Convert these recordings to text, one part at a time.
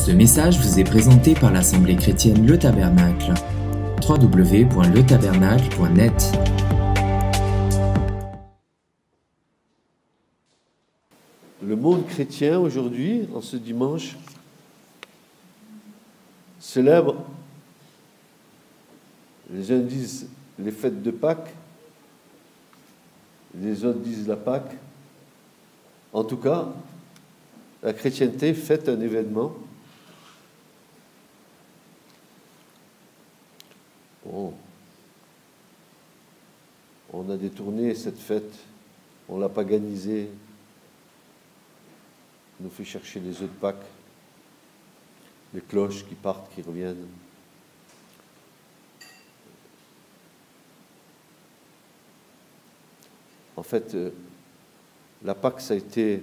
Ce message vous est présenté par l'Assemblée chrétienne Le Tabernacle. www.letabernacle.net. Le monde chrétien aujourd'hui, en ce dimanche, célèbre, les uns disent les fêtes de Pâques, les autres disent la Pâque. En tout cas, la chrétienté fête un événement. Bon. On a détourné cette fête, on l'a paganisée, on nous fait chercher les œufs de Pâques, les cloches qui partent, qui reviennent. En fait, la Pâque, ça a été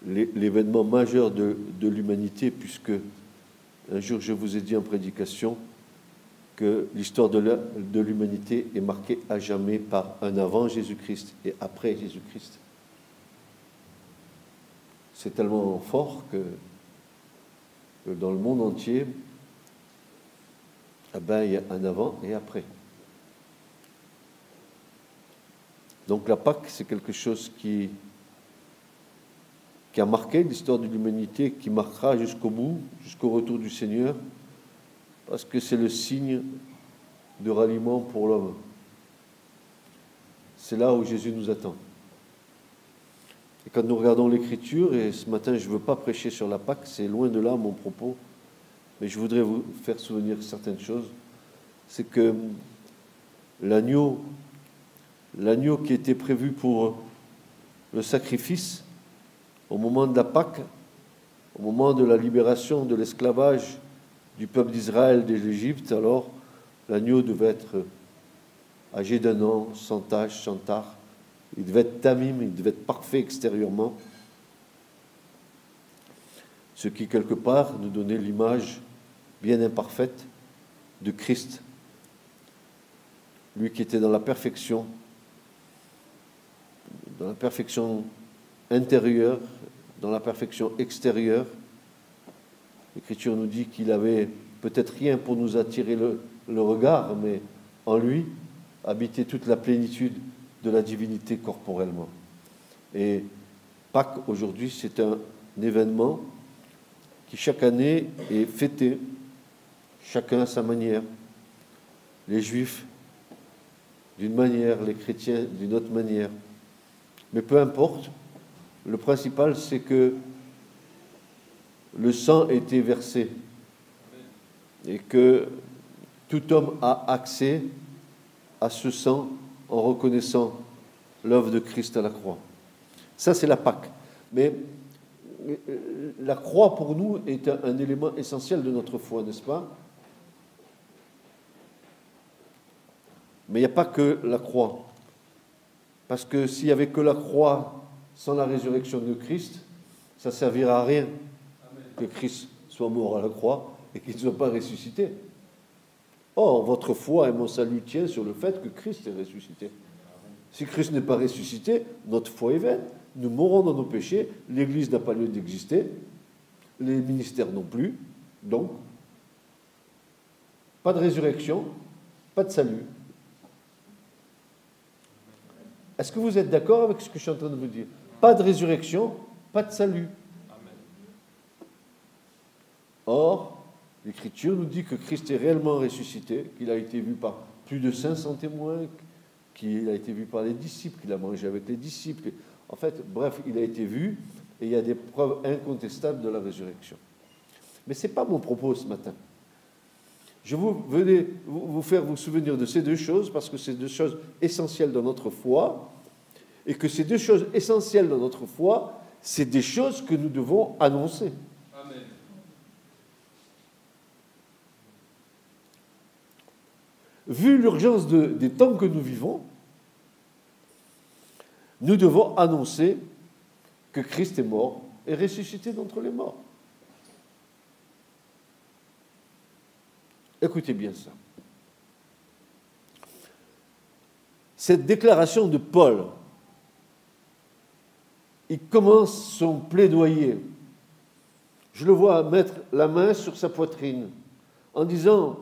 l'événement majeur de l'humanité, puisque un jour je vous ai dit en prédication que l'histoire de l'humanité est marquée à jamais par un avant Jésus-Christ et après Jésus-Christ. C'est tellement fort que dans le monde entier, il y a un avant et après. Donc la Pâque, c'est quelque chose qui a marqué l'histoire de l'humanité, qui marquera jusqu'au bout, jusqu'au retour du Seigneur, parce que c'est le signe de ralliement pour l'homme. C'est là où Jésus nous attend. Et quand nous regardons l'Écriture, et ce matin je ne veux pas prêcher sur la Pâque, c'est loin de là mon propos, mais je voudrais vous faire souvenir certaines choses, c'est que l'agneau qui était prévu pour le sacrifice, au moment de la Pâque, au moment de la libération de l'esclavage du peuple d'Israël de l'Égypte, alors l'agneau devait être âgé d'un an, sans tache, sans tare. Il devait être tamim, il devait être parfait extérieurement. Ce qui, quelque part, nous donnait l'image bien imparfaite de Christ. Lui qui était dans la perfection intérieure, dans la perfection extérieure. L'Écriture nous dit qu'il avait peut-être rien pour nous attirer le regard, mais en lui habitait toute la plénitude de la divinité corporellement. Et Pâques, aujourd'hui, c'est un événement qui, chaque année, est fêté, chacun à sa manière. Les Juifs, d'une manière, les chrétiens, d'une autre manière. Mais peu importe, le principal, c'est que le sang a été versé et que tout homme a accès à ce sang en reconnaissant l'œuvre de Christ à la croix. Ça, c'est la Pâque. Mais la croix, pour nous, est un élément essentiel de notre foi, n'est-ce pas? Mais il n'y a pas que la croix. Parce que s'il n'y avait que la croix sans la résurrection de Christ, ça ne servira à rien que Christ soit mort à la croix et qu'il ne soit pas ressuscité. Or, votre foi et mon salut tient sur le fait que Christ est ressuscité. Si Christ n'est pas ressuscité, notre foi est vaine. Nous mourrons dans nos péchés, l'Église n'a pas lieu d'exister, les ministères non plus. Donc, pas de résurrection, pas de salut. Est-ce que vous êtes d'accord avec ce que je suis en train de vous dire? Pas de résurrection, pas de salut. Or, l'Écriture nous dit que Christ est réellement ressuscité, qu'il a été vu par plus de 500 témoins, qu'il a été vu par les disciples, qu'il a mangé avec les disciples. En fait, bref, il a été vu et il y a des preuves incontestables de la résurrection. Mais ce n'est pas mon propos ce matin. Je venais vous faire vous souvenir de ces deux choses parce que c'est deux choses essentielles dans notre foi et que ces deux choses essentielles dans notre foi, c'est des choses que nous devons annoncer. Amen. Vu l'urgence des temps que nous vivons, nous devons annoncer que Christ est mort et ressuscité d'entre les morts. Écoutez bien ça. Cette déclaration de Paul, il commence son plaidoyer je le vois mettre la main sur sa poitrine en disant,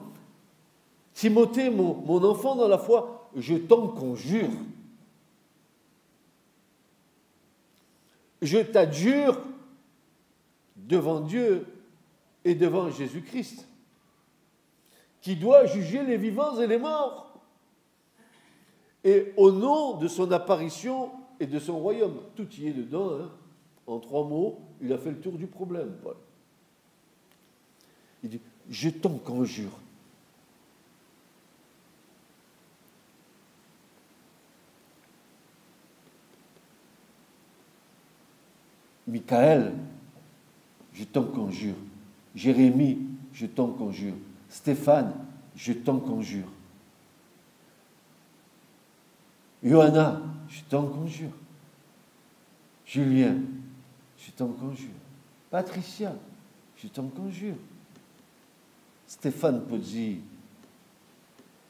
Timothée, mon enfant dans la foi, je t'en conjure. Je t'adjure devant Dieu et devant Jésus-Christ, qui doit juger les vivants et les morts. Et au nom de son apparition et de son royaume, tout y est dedans, hein. En 3 mots, il a fait le tour du problème, Paul. Il dit, je t'en conjure. Michael, je t'en conjure. Jérémie, je t'en conjure. Stéphane, je t'en conjure. Johanna, je t'en conjure. Julien, je t'en conjure. Patricia, je t'en conjure. Stéphane Pozzi,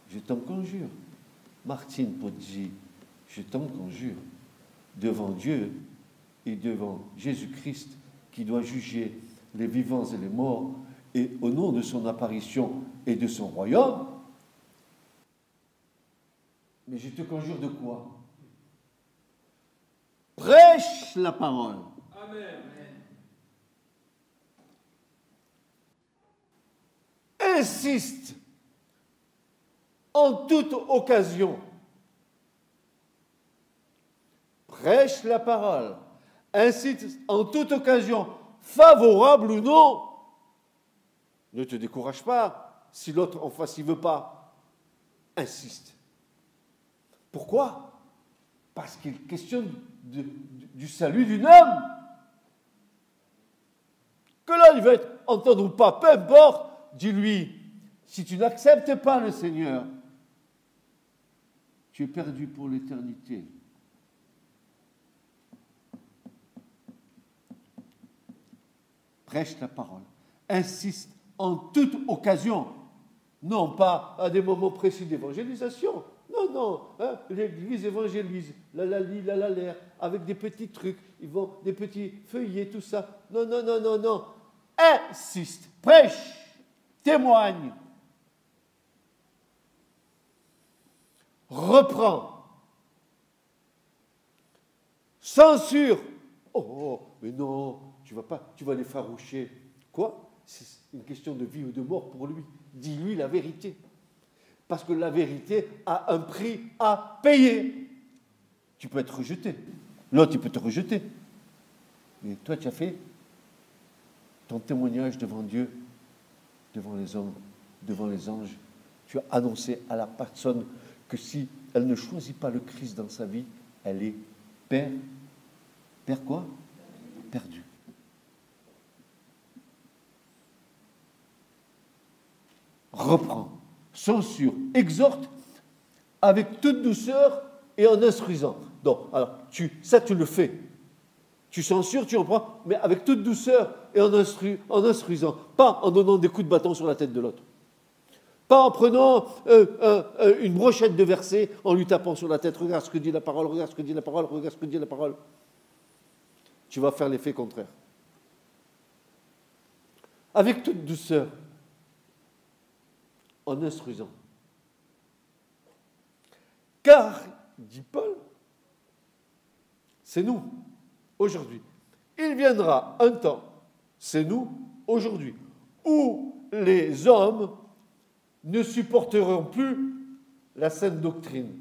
je t'en conjure. Martine Pozzi, je t'en conjure. Devant Dieu et devant Jésus-Christ qui doit juger les vivants et les morts, et au nom de son apparition et de son royaume. Mais je te conjure de quoi? Prêche la parole. Amen. Insiste en toute occasion. Prêche la parole. Insiste en toute occasion, favorable ou non. Ne te décourage pas. Si l'autre en face, il ne veut pas, insiste. Pourquoi? Parce qu'il questionne du salut d'une âme. Que là, il va être entendu ou pas, peu importe, dis-lui, si tu n'acceptes pas le Seigneur, tu es perdu pour l'éternité. Prêche la parole. Insiste en toute occasion, non pas à des moments précis d'évangélisation. Non, hein, l'Église évangélise, l'air, avec des petits trucs, ils vont, des petits feuillets, tout ça. Non. Insiste, prêche, témoigne, reprend, censure. Oh, mais non, tu vas les faroucher. Quoi? C'est une question de vie ou de mort pour lui. Dis-lui la vérité. Parce que la vérité a un prix à payer. Tu peux être rejeté. L'autre, il peut te rejeter. Mais toi, tu as fait ton témoignage devant Dieu, devant les hommes, devant les anges. Tu as annoncé à la personne que si elle ne choisit pas le Christ dans sa vie, elle est perdue. Reprends, censure, exhorte avec toute douceur et en instruisant. Donc, alors, ça tu le fais. Tu censures, tu reprends, mais avec toute douceur et en instruisant. Pas en donnant des coups de bâton sur la tête de l'autre. Pas en prenant une brochette de versets, en lui tapant sur la tête. Regarde ce que dit la parole, regarde ce que dit la parole, regarde ce que dit la parole. Tu vas faire l'effet contraire. Avec toute douceur, en instruisant. Car, dit Paul, c'est nous, aujourd'hui. Il viendra un temps, c'est nous, aujourd'hui, où les hommes ne supporteront plus la saine doctrine.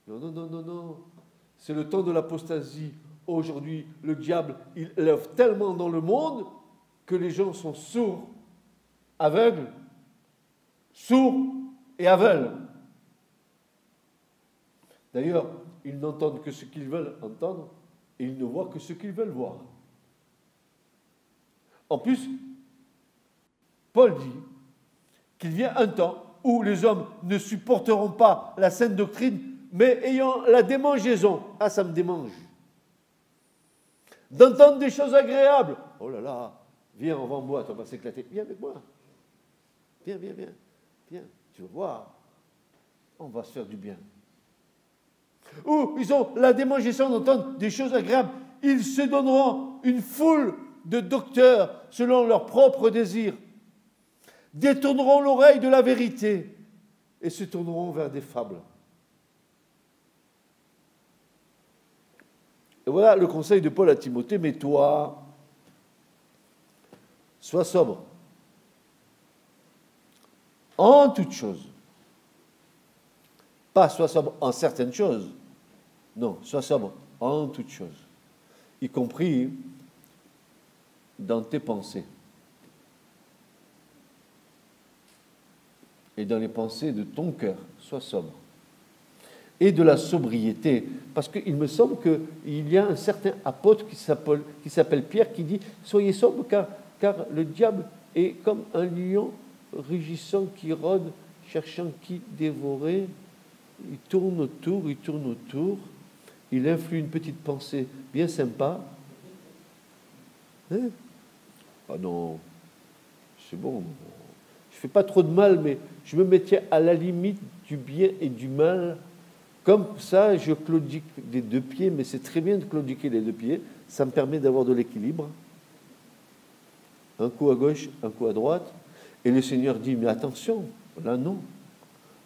Non. C'est le temps de l'apostasie. Aujourd'hui, le diable, il œuvre tellement dans le monde que les gens sont sourds, aveugles, et aveugles. D'ailleurs, ils n'entendent que ce qu'ils veulent entendre et ils ne voient que ce qu'ils veulent voir. En plus, Paul dit qu'il vient un temps où les hommes ne supporteront pas la saine doctrine, mais ayant la démangeaison. Ah, ça me démange. D'entendre des choses agréables. Oh là là, viens, on va en boîte, on va s'éclater. Viens avec moi. Viens. Tu vas voir. On va se faire du bien. Ou ils ont la démangeaison d'entendre des choses agréables. Ils se donneront une foule de docteurs selon leurs propres désirs, détourneront l'oreille de la vérité et se tourneront vers des fables. Et voilà le conseil de Paul à Timothée, mais toi, sois sobre en toutes choses. Pas sois sobre en certaines choses, non, sois sobre en toutes choses, y compris dans tes pensées et dans les pensées de ton cœur, sois sobre. Et de la sobriété, parce qu'il me semble qu'il y a un certain apôtre qui s'appelle Pierre qui dit « Soyez sobre car le diable est comme un lion rugissant qui rôde, cherchant qui dévorer. Il tourne autour, il influe une petite pensée bien sympa. Hein? Ah non, c'est bon, je ne fais pas trop de mal, mais je me mettais à la limite du bien et du mal. Comme ça, je claudique des deux pieds, mais c'est très bien de claudiquer les deux pieds. Ça me permet d'avoir de l'équilibre. Un coup à gauche, un coup à droite. Et le Seigneur dit, mais attention, là non.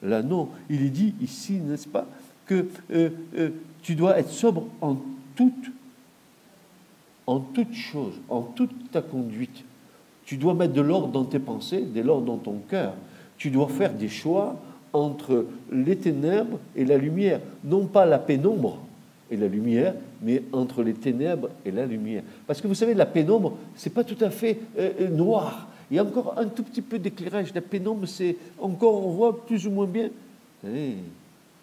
Là non. Il est dit ici, n'est-ce pas, que tu dois être sobre en toute chose, en toute ta conduite. Tu dois mettre de l'ordre dans tes pensées, de l'ordre dans ton cœur. Tu dois faire des choix entre les ténèbres et la lumière, non pas la pénombre et la lumière, mais entre les ténèbres et la lumière. Parce que vous savez, la pénombre, c'est pas tout à fait noir. Il y a encore un tout petit peu d'éclairage. La pénombre, c'est encore, on voit plus ou moins bien. Hey,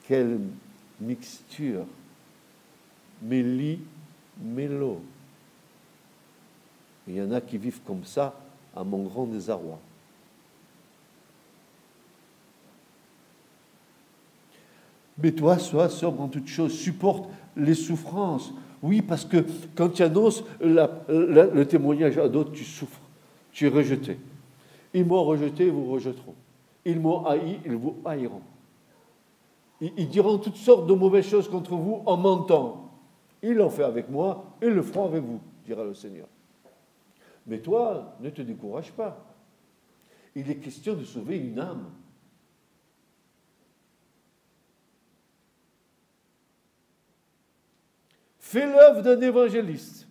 quelle mixture. Méli-mélo. Il y en a qui vivent comme ça, à mon grand désarroi. Mais toi, sois sobre en toutes choses, supporte les souffrances. Oui, parce que quand tu annonces le témoignage à d'autres, tu souffres, tu es rejeté. Ils m'ont rejeté, ils vous rejetteront. Ils m'ont haï, ils vous haïront. Ils diront toutes sortes de mauvaises choses contre vous en mentant. Ils l'ont fait avec moi, ils le feront avec vous, dira le Seigneur. Mais toi, ne te décourage pas. Il est question de sauver une âme. Fais l'œuvre d'un évangéliste.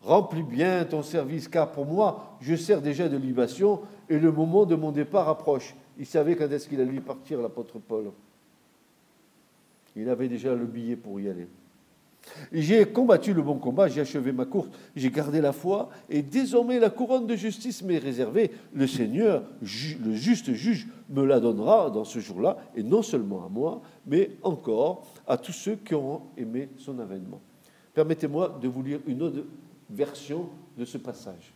Remplis bien ton service, car pour moi, je sers déjà de libation et le moment de mon départ approche. Il savait quand est-ce qu'il allait partir, l'apôtre Paul. Il avait déjà le billet pour y aller. J'ai combattu le bon combat, j'ai achevé ma course, j'ai gardé la foi, et désormais la couronne de justice m'est réservée. Le Seigneur, le juste juge, me la donnera dans ce jour-là, et non seulement à moi, mais encore à tous ceux qui auront aimé son avènement. Permettez-moi de vous lire une autre version de ce passage,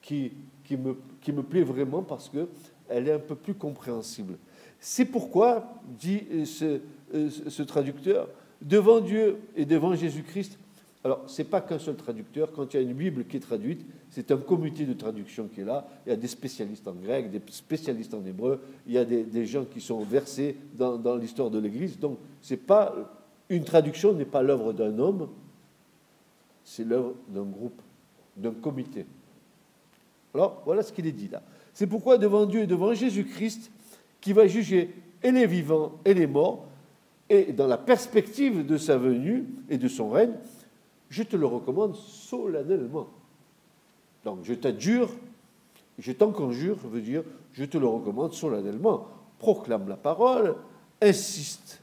qui me plaît vraiment parce qu'elle est un peu plus compréhensible. C'est pourquoi, dit ce traducteur, devant Dieu et devant Jésus-Christ. Alors, ce n'est pas qu'un seul traducteur. Quand il y a une Bible qui est traduite, c'est un comité de traduction qui est là. Il y a des spécialistes en grec, des spécialistes en hébreu. Il y a des gens qui sont versés dans l'histoire de l'Église. Donc, une traduction n'est pas l'œuvre d'un homme, c'est l'œuvre d'un groupe, d'un comité. Alors, voilà ce qu'il est dit là. C'est pourquoi, devant Dieu et devant Jésus-Christ, qui va juger et les vivants et les morts, et dans la perspective de sa venue et de son règne, je te le recommande solennellement. Donc, je t'adjure, je t'en conjure, je veux dire, je te le recommande solennellement. Proclame la parole, insiste.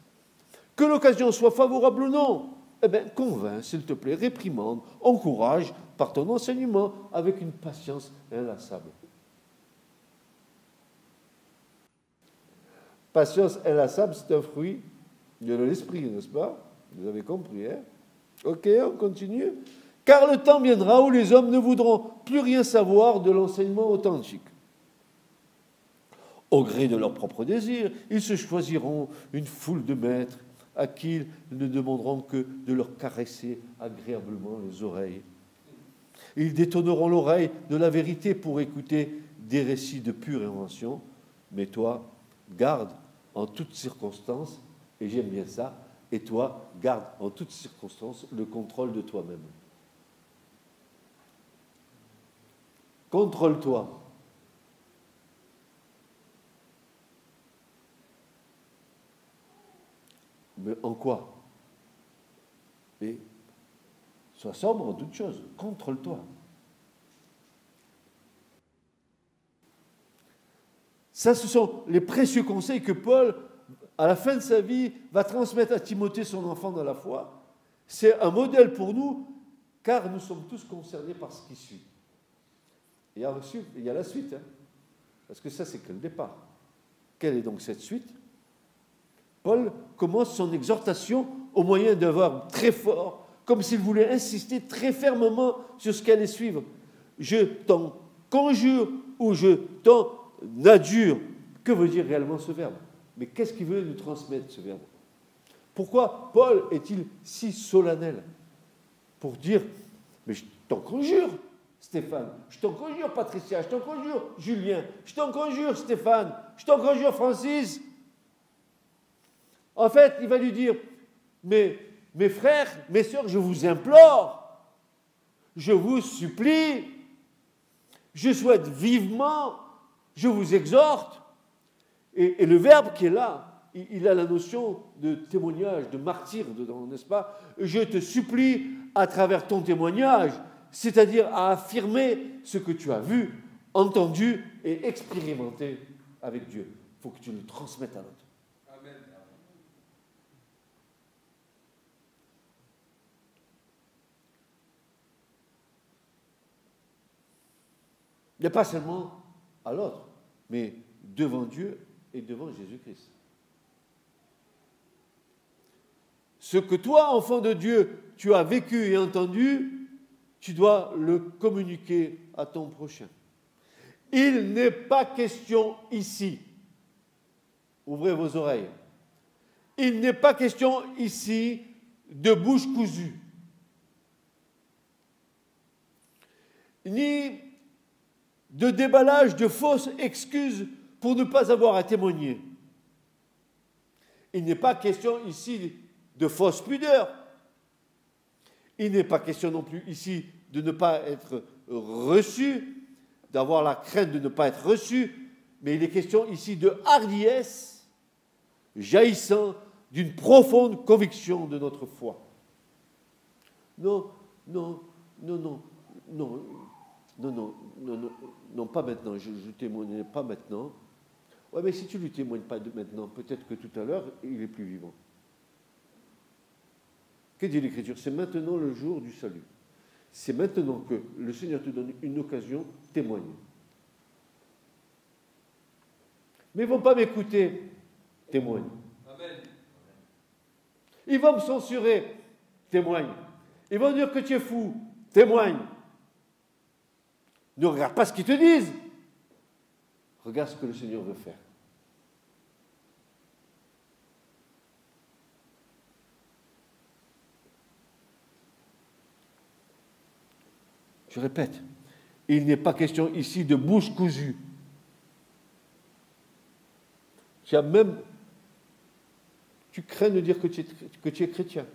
Que l'occasion soit favorable ou non, eh bien, convainc, s'il te plaît, réprimande, encourage par ton enseignement avec une patience inlassable. Patience inlassable, c'est un fruit de l'esprit, n'est-ce pas? Vous avez compris, hein? Ok, on continue. Car le temps viendra où les hommes ne voudront plus rien savoir de l'enseignement authentique. Au gré de leurs propres désirs, ils se choisiront une foule de maîtres à qui ils ne demanderont que de leur caresser agréablement les oreilles. Ils détourneront l'oreille de la vérité pour écouter des récits de pure invention. Mais toi, garde en toutes circonstances, et j'aime bien ça, et toi, garde en toutes circonstances le contrôle de toi-même. Contrôle-toi. Mais en quoi? Mais sois sobre en toutes choses. Contrôle-toi. Ça, ce sont les précieux conseils que Paul, à la fin de sa vie, va transmettre à Timothée, son enfant dans la foi. C'est un modèle pour nous, car nous sommes tous concernés par ce qui suit. Et il y a la suite, hein, parce que ça, c'est que le départ. Quelle est donc cette suite? Paul commence son exhortation au moyen d'un verbe très fort, comme s'il voulait insister très fermement sur ce qu'elle allait suivre. Je t'en conjure ou je t'en adjure. Que veut dire réellement ce verbe? Mais qu'est-ce qu'il veut nous transmettre, ce verbe? Pourquoi Paul est-il si solennel? Pour dire, mais je t'en conjure, Stéphane, je t'en conjure, Patricia, je t'en conjure, Julien, je t'en conjure, Stéphane, je t'en conjure, Francis. En fait, il va lui dire, mes frères, mes sœurs, je vous implore, je vous supplie, je souhaite vivement, je vous exhorte. Et le verbe qui est là, il a la notion de témoignage, de martyr dedans, n'est-ce pas? Je te supplie à travers ton témoignage, c'est-à-dire à affirmer ce que tu as vu, entendu et expérimenté avec Dieu. Il faut que tu le transmettes à l'autre. Amen. Il n'y a pas seulement à l'autre, mais devant Dieu et devant Jésus-Christ. Ce que toi, enfant de Dieu, tu as vécu et entendu, tu dois le communiquer à ton prochain. Il n'est pas question ici, ouvrez vos oreilles, il n'est pas question ici de bouche cousue, ni de déballage de fausses excuses pour ne pas avoir à témoigner. Il n'est pas question ici de fausse pudeur. Il n'est pas question non plus ici de ne pas être reçu, d'avoir la crainte de ne pas être reçu, mais il est question ici de hardiesse jaillissant d'une profonde conviction de notre foi. Non, non, non, non, non, non, non, non, non, non, pas maintenant, je ne témoignerai pas maintenant. Ouais, mais si tu ne lui témoignes pas maintenant, peut-être que tout à l'heure, il est plus vivant. Que dit l'Écriture? C'est maintenant le jour du salut. C'est maintenant que le Seigneur te donne une occasion, témoigne. Mais ils ne vont pas m'écouter, témoigne. Amen. Ils vont me censurer, témoigne. Ils vont dire que tu es fou, témoigne. Ne regarde pas ce qu'ils te disent. Regarde ce que le Seigneur veut faire. Je répète, il n'est pas question ici de bouche cousue. Tu crains de dire que tu es chrétien.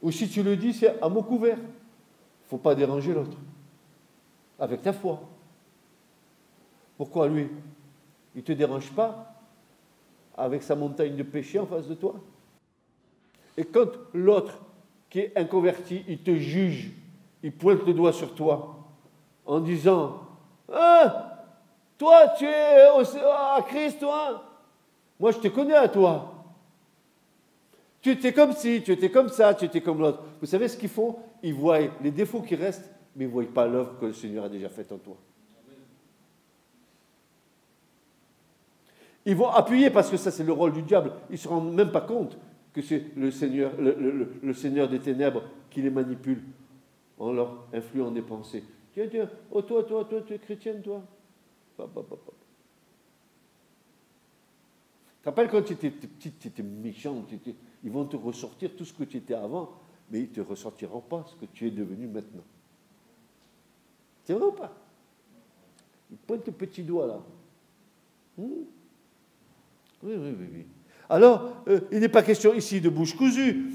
Ou si tu le dis, c'est à mot couvert. Il ne faut pas déranger l'autre. Avec ta foi. Pourquoi lui? Il ne te dérange pas avec sa montagne de péché en face de toi? Et quand l'autre qui est inconverti, il te juge, il pointe le doigt sur toi en disant « Ah, toi, tu es à Christ, toi. Moi, je te connais à toi. Tu étais comme ci, tu étais comme ça, tu étais comme l'autre. » Vous savez ce qu'ils font? Ils voient les défauts qui restent, mais ils ne voient pas l'œuvre que le Seigneur a déjà faite en toi. Ils vont appuyer, parce que ça, c'est le rôle du diable. Ils ne se rendent même pas compte que c'est le Seigneur, le Seigneur des ténèbres qui les manipule en leur influant des pensées. Tiens, oh toi, tu es chrétienne, toi. Tu te rappelles quand tu étais petite, tu étais méchant, ils vont te ressortir tout ce que tu étais avant, mais ils ne te ressortiront pas ce que tu es devenu maintenant. C'est vrai ou pas? Ils pointent le petit doigt là. Oui. Alors, il n'est pas question ici de bouche cousue,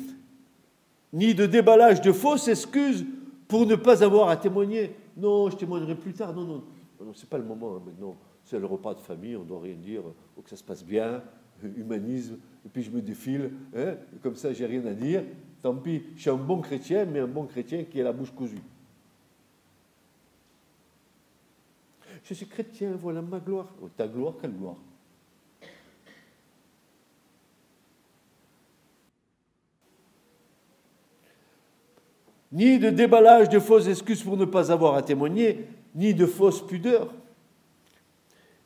ni de déballage de fausses excuses pour ne pas avoir à témoigner. Non, je témoignerai plus tard. Non, non, non, c'est pas le moment hein, maintenant. C'est le repas de famille, on ne doit rien dire. Faut que ça se passe bien, humanisme. Et puis je me défile, hein, comme ça j'ai rien à dire. Tant pis, je suis un bon chrétien, mais un bon chrétien qui a la bouche cousue. Je suis chrétien, voilà ma gloire. Oh, ta gloire, quelle gloire? Ni de déballage de fausses excuses pour ne pas avoir à témoigner, ni de fausses pudeurs,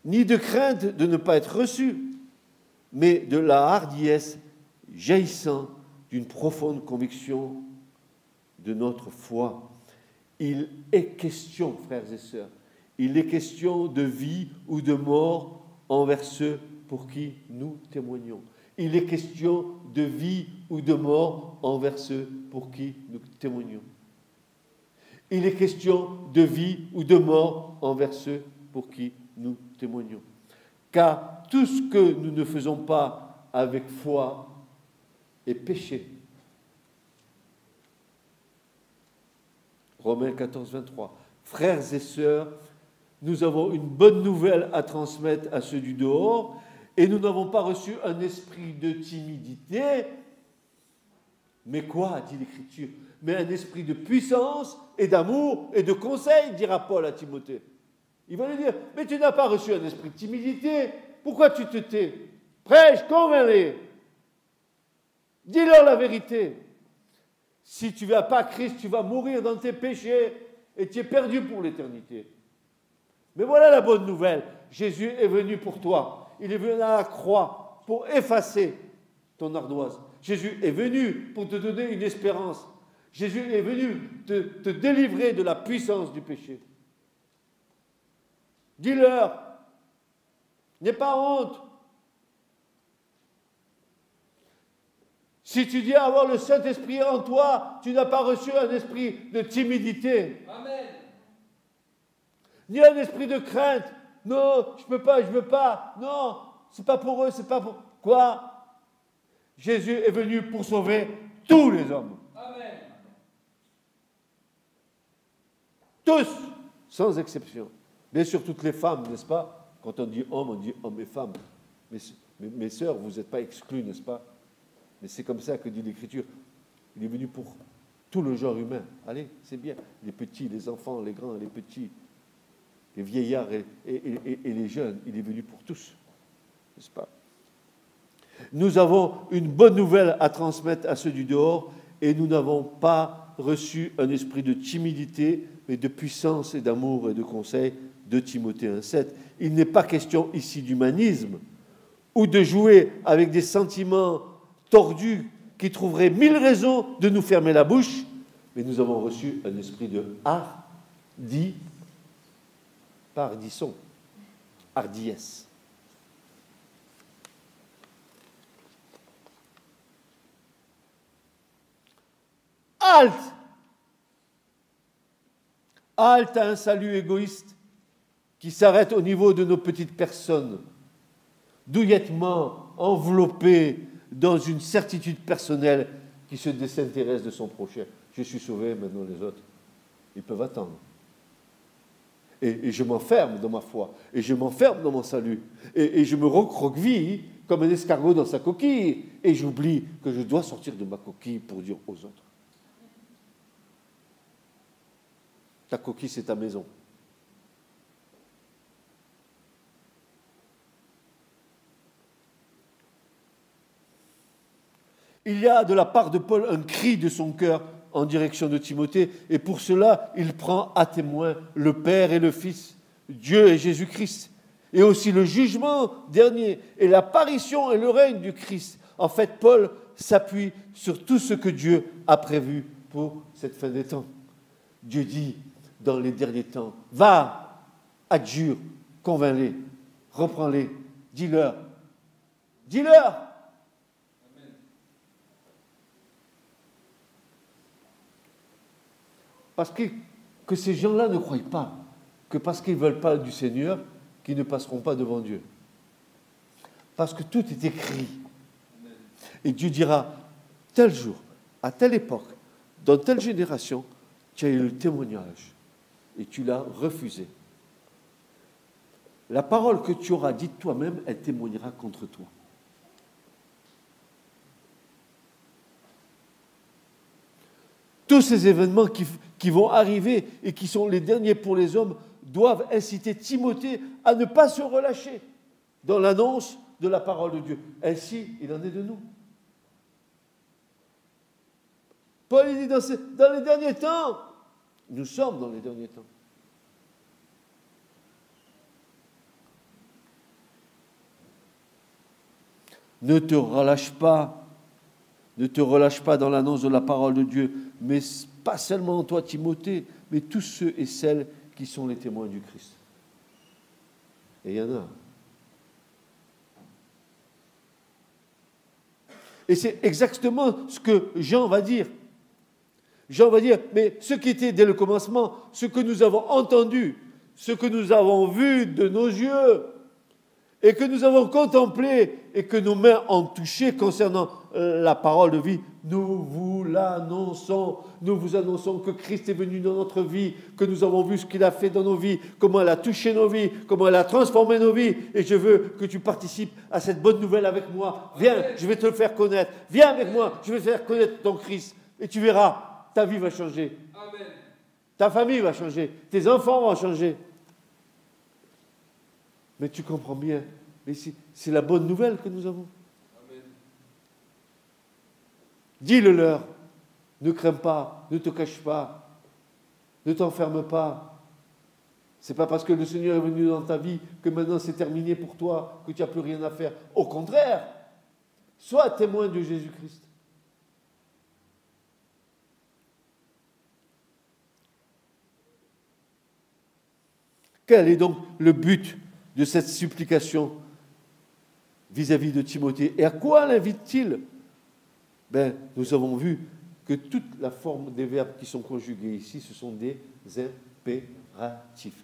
ni de crainte de ne pas être reçu, mais de la hardiesse jaillissant d'une profonde conviction de notre foi. Il est question, frères et sœurs, il est question de vie ou de mort envers ceux pour qui nous témoignons. Il est question de vie ou de mort envers ceux pour qui nous témoignons. Il est question de vie ou de mort envers ceux pour qui nous témoignons. Car tout ce que nous ne faisons pas avec foi est péché. Romains 14, 23. Frères et sœurs, nous avons une bonne nouvelle à transmettre à ceux du dehors, et nous n'avons pas reçu un esprit de timidité, mais quoi, dit l'Écriture? Mais un esprit de puissance et d'amour et de conseil, dira Paul à Timothée. Il va lui dire, mais tu n'as pas reçu un esprit de timidité, pourquoi tu te tais? Prêche, convainc-les. Dis-leur la vérité. Si tu ne vas pas à Christ, tu vas mourir dans tes péchés et tu es perdu pour l'éternité. Mais voilà la bonne nouvelle. Jésus est venu pour toi. Il est venu à la croix pour effacer ton ardoise. Jésus est venu pour te donner une espérance. Jésus est venu te délivrer de la puissance du péché. Dis-leur, n'aie pas honte. Si tu dis avoir le Saint-Esprit en toi, tu n'as pas reçu un esprit de timidité. Amen. Ni un esprit de crainte. Non, je peux pas, je veux pas. Non, c'est pas pour eux, c'est pas pour... Quoi? Jésus est venu pour sauver tous les hommes. Amen. Tous, sans exception. Bien sûr, toutes les femmes, n'est-ce pas? Quand on dit homme et femme. Mais mes sœurs, vous n'êtes pas exclus, n'est-ce pas? Mais c'est comme ça que dit l'Écriture. Il est venu pour tout le genre humain. Allez, c'est bien. Les petits, les enfants, les grands, les petits, les vieillards et les jeunes. Il est venu pour tous, n'est-ce pas? Nous avons une bonne nouvelle à transmettre à ceux du dehors et nous n'avons pas reçu un esprit de timidité, mais de puissance et d'amour et de conseil, de Timothée 1,7. Il n'est pas question ici d'humanisme ou de jouer avec des sentiments tordus qui trouveraient 1000 raisons de nous fermer la bouche, mais nous avons reçu un esprit de hardiesse. Halte à un salut égoïste qui s'arrête au niveau de nos petites personnes, douillettement enveloppées dans une certitude personnelle qui se désintéresse de son prochain. Je suis sauvé, maintenant les autres, ils peuvent attendre. Et je m'enferme dans ma foi, et je m'enferme dans mon salut, et je me recroqueville comme un escargot dans sa coquille, et j'oublie que je dois sortir de ma coquille pour dire aux autres. Ta coquille, c'est ta maison. Il y a de la part de Paul un cri de son cœur en direction de Timothée, et pour cela, il prend à témoin le Père et le Fils, Dieu et Jésus-Christ, et aussi le jugement dernier, et l'apparition et le règne du Christ. En fait, Paul s'appuie sur tout ce que Dieu a prévu pour cette fin des temps. Dieu dit dans les derniers temps, va, adjure, convainc-les, reprends-les, dis-leur. Parce que ces gens-là ne croient pas que parce qu'ils ne veulent pas du Seigneur, qu'ils ne passeront pas devant Dieu. Parce que tout est écrit. Et Dieu dira, tel jour, à telle époque, dans telle génération, tu as eu le témoignage et tu l'as refusé. La parole que tu auras dite toi-même, elle témoignera contre toi. Tous ces événements qui vont arriver et qui sont les derniers pour les hommes doivent inciter Timothée à ne pas se relâcher dans l'annonce de la parole de Dieu. Ainsi, il en est de nous. Paul dit dans les derniers temps, nous sommes dans les derniers temps. Ne te relâche pas dans l'annonce de la parole de Dieu, mais pas seulement toi, Timothée, mais tous ceux et celles qui sont les témoins du Christ. Et il y en a. Et c'est exactement ce que Jean va dire. Jean va dire, mais ce qui était dès le commencement, ce que nous avons entendu, ce que nous avons vu de nos yeux, et que nous avons contemplé, et que nos mains ont touché concernant la parole de vie, nous vous l'annonçons. Nous vous annonçons que Christ est venu dans notre vie, que nous avons vu ce qu'il a fait dans nos vies, comment il a touché nos vies, comment il a transformé nos vies. Et je veux que tu participes à cette bonne nouvelle avec moi. Viens, je vais te le faire connaître. Viens avec moi, je vais te faire connaître ton Christ. Et tu verras, ta vie va changer. Amen. Ta famille va changer. Tes enfants vont changer. Mais tu comprends bien, mais c'est la bonne nouvelle que nous avons. Amen. Dis-le leur, ne crains pas, ne te cache pas, ne t'enferme pas. Ce n'est pas parce que le Seigneur est venu dans ta vie que maintenant c'est terminé pour toi, que tu n'as plus rien à faire. Au contraire, sois témoin de Jésus-Christ. Quel est donc le but de cette supplication vis-à-vis de Timothée? Et à quoi l'invite-t-il? Nous avons vu que toute la forme des verbes qui sont conjugués ici, ce sont des impératifs.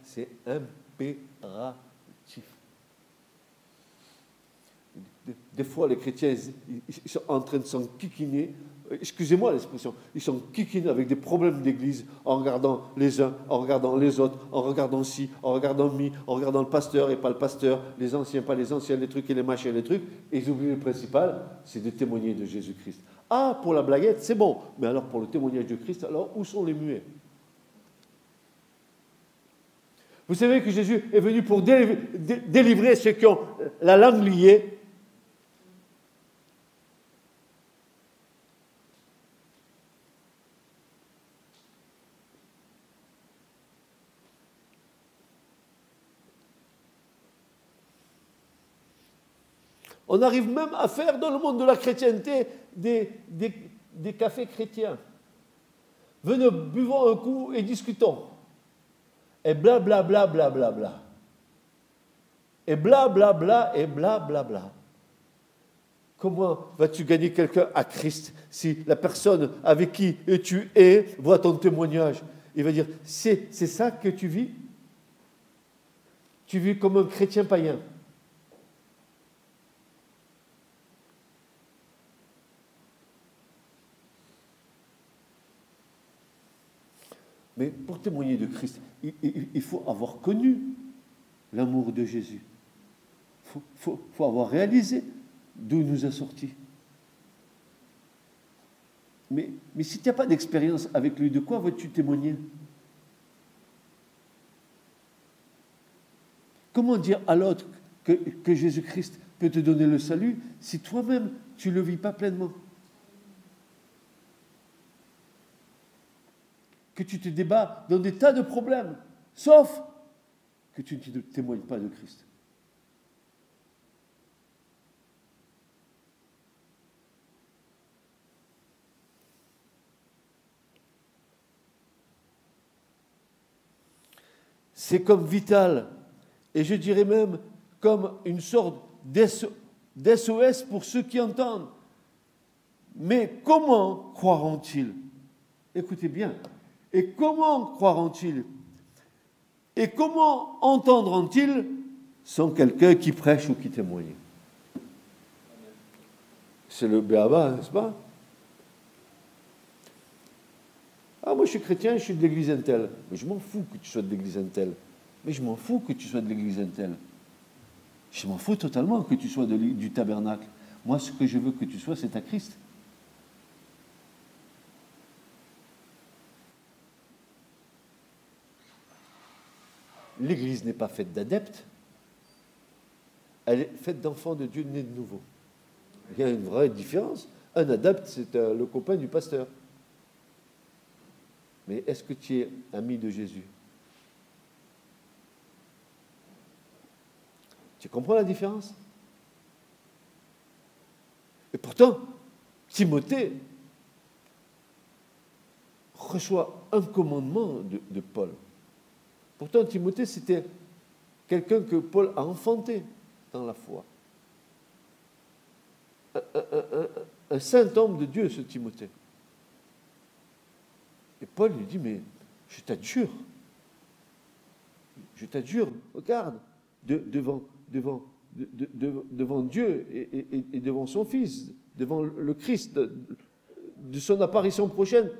C'est impératif. Des fois, les chrétiens, ils sont en train de s'enquiquiner. Excusez-moi l'expression, ils sont kikinés avec des problèmes d'église en regardant les uns, en regardant les autres, en regardant ci, en regardant mi, en regardant le pasteur et pas le pasteur, les anciens, pas les anciens, les trucs et les machins, les trucs. Et ils oublient le principal, c'est de témoigner de Jésus-Christ. Ah, pour la blaguette, c'est bon, mais alors pour le témoignage de Christ, alors où sont les muets? Vous savez que Jésus est venu pour délivrer ceux qui ont la langue liée. On arrive même à faire dans le monde de la chrétienté des cafés chrétiens. Venez, buvons un coup et discutons. Et blablabla, blablabla. Et blablabla, et blablabla. Comment vas-tu gagner quelqu'un à Christ si la personne avec qui tu es voit ton témoignage? Il va dire, c'est ça que tu vis? Tu vis comme un chrétien païen. Mais pour témoigner de Christ, il faut avoir connu l'amour de Jésus. Il faut avoir réalisé d'où il nous a sortis. Mais si tu n'as pas d'expérience avec lui, de quoi vas-tu témoigner? Comment dire à l'autre que Jésus-Christ peut te donner le salut si toi-même tu ne le vis pas pleinement? Que tu te débats dans des tas de problèmes, sauf que tu ne témoignes pas de Christ. C'est comme vital, et je dirais même comme une sorte d'SOS pour ceux qui entendent. Mais comment croiront-ils? Écoutez bien. Et comment croiront-ils? Et comment entendront-ils sans quelqu'un qui prêche ou qui témoigne? C'est le béaba, n'est-ce pas? Ah Ah, moi je suis chrétien, je suis de l'église Intel. Mais je m'en fous que tu sois de l'église Intel. Mais je m'en fous que tu sois de l'église Intel. Je m'en fous totalement que tu sois du tabernacle. Moi, ce que je veux que tu sois, c'est à Christ. L'église n'est pas faite d'adeptes. Elle est faite d'enfants de Dieu nés de nouveau. Il y a une vraie différence. Un adepte, c'est le copain du pasteur. Mais est-ce que tu es ami de Jésus? Tu comprends la différence? Et pourtant, Timothée reçoit un commandement de Paul. Pourtant, Timothée, c'était quelqu'un que Paul a enfanté dans la foi. Un saint homme de Dieu, ce Timothée. Et Paul lui dit, mais je t'adjure, regarde, devant Dieu et devant son Fils, devant le Christ, de son apparition prochaine.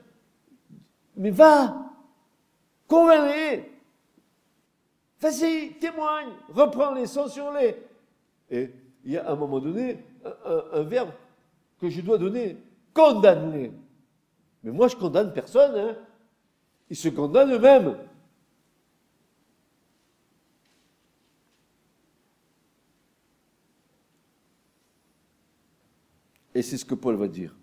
Mais va, convainc-les, vas-y, témoigne, reprends-les, censure-les. Et il y a à un moment donné un verbe que je dois donner, condamne-les. Mais moi, je condamne personne, hein. Ils se condamnent eux-mêmes. Et c'est ce que Paul va dire.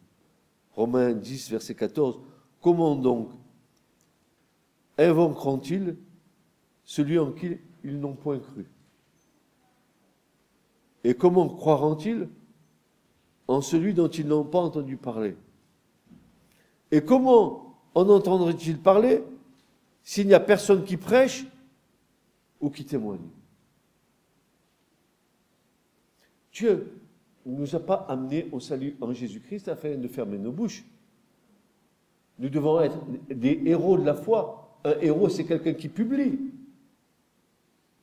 Romains 10, verset 14. Comment donc invoqueront-ils celui en qui ils n'ont point cru? Et comment croiront-ils en celui dont ils n'ont pas entendu parler? Et comment en entendrait-il parler s'il n'y a personne qui prêche ou qui témoigne? Dieu ne nous a pas amenés au salut en Jésus-Christ afin de fermer nos bouches. Nous devons être des héros de la foi. Un héros, c'est quelqu'un qui publie.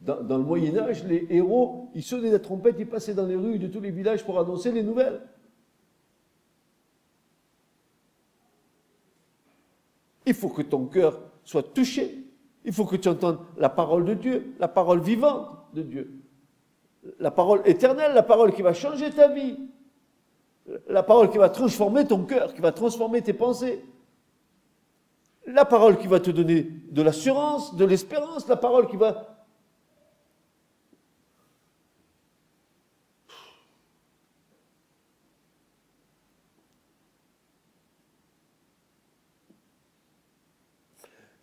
Dans le Moyen-Âge, les héros, ils sonnaient la trompette, ils passaient dans les rues de tous les villages pour annoncer les nouvelles. Il faut que ton cœur soit touché. Il faut que tu entendes la parole de Dieu, la parole vivante de Dieu. La parole éternelle, la parole qui va changer ta vie. La parole qui va transformer ton cœur, qui va transformer tes pensées. La parole qui va te donner de l'assurance, de l'espérance, la parole qui va...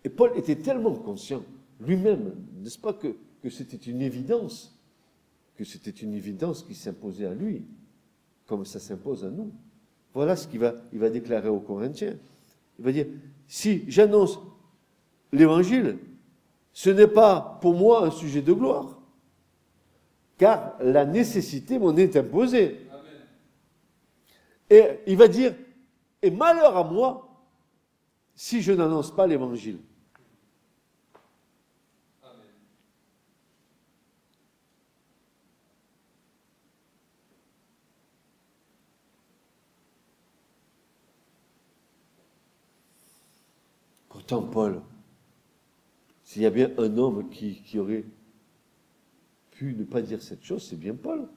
Et Paul était tellement conscient, lui-même, n'est-ce pas, que c'était une évidence, qui s'imposait à lui, comme ça s'impose à nous. Voilà ce qu'il va déclarer aux Corinthiens. Il va dire, si j'annonce l'évangile, ce n'est pas pour moi un sujet de gloire, car la nécessité m'en est imposée. Amen. Et il va dire, et malheur à moi si je n'annonce pas l'évangile. Pourtant, Paul, s'il y a bien un homme qui aurait pu ne pas dire cette chose, c'est bien Paul.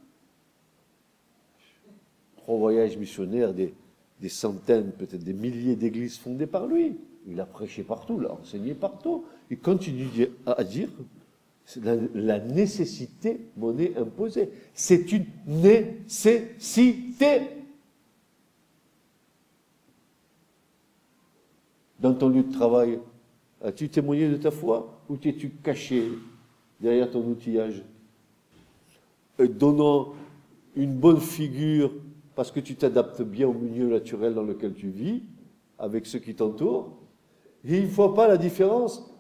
3 voyages missionnaires, des centaines, peut-être des milliers d'églises fondées par lui. Il a prêché partout, il a enseigné partout. Il continue à dire, la nécessité m'en est imposée. C'est une nécessité. Dans ton lieu de travail, as-tu témoigné de ta foi ou t'es-tu caché derrière ton outillage, donnant une bonne figure parce que tu t'adaptes bien au milieu naturel dans lequel tu vis, avec ceux qui t'entourent? Et il ne voit pas la différence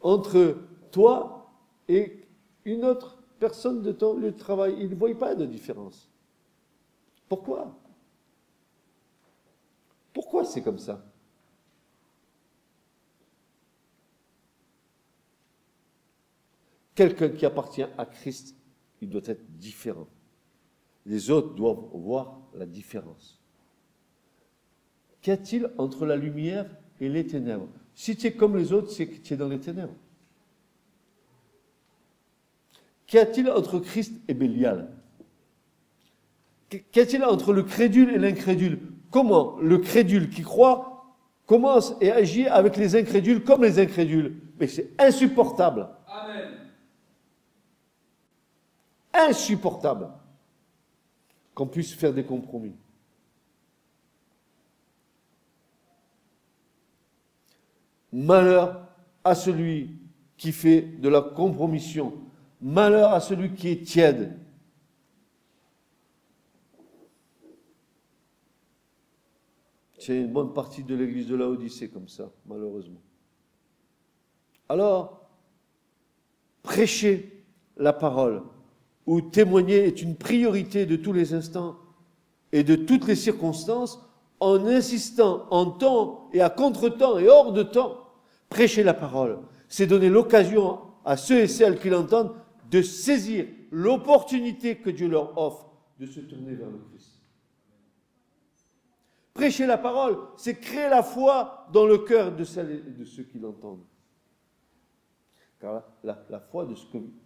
entre toi et une autre personne de ton lieu de travail. Il ne voit pas de différence. Pourquoi? Pourquoi c'est comme ça? Quelqu'un qui appartient à Christ, il doit être différent. Les autres doivent voir la différence. Qu'y a-t-il entre la lumière et les ténèbres. Si tu es comme les autres, c'est que tu es dans les ténèbres. Qu'y a-t-il entre Christ et Bélial? Qu'y a-t-il entre le crédule et l'incrédule? Comment le crédule qui croit commence et agit avec les incrédules comme les incrédules? Mais c'est insupportable. Amen. Insupportable qu'on puisse faire des compromis. Malheur à celui qui fait de la compromission. Malheur à celui qui est tiède. C'est une bonne partie de l'église de Laodicée comme ça, malheureusement. Alors, prêcher la parole ou témoigner est une priorité de tous les instants et de toutes les circonstances en insistant en temps et à contre-temps et hors de temps. Prêcher la parole, c'est donner l'occasion à ceux et celles qui l'entendent de saisir l'opportunité que Dieu leur offre de se tourner vers le Christ. Prêcher la parole, c'est créer la foi dans le cœur de celles et de ceux qui l'entendent. Car la foi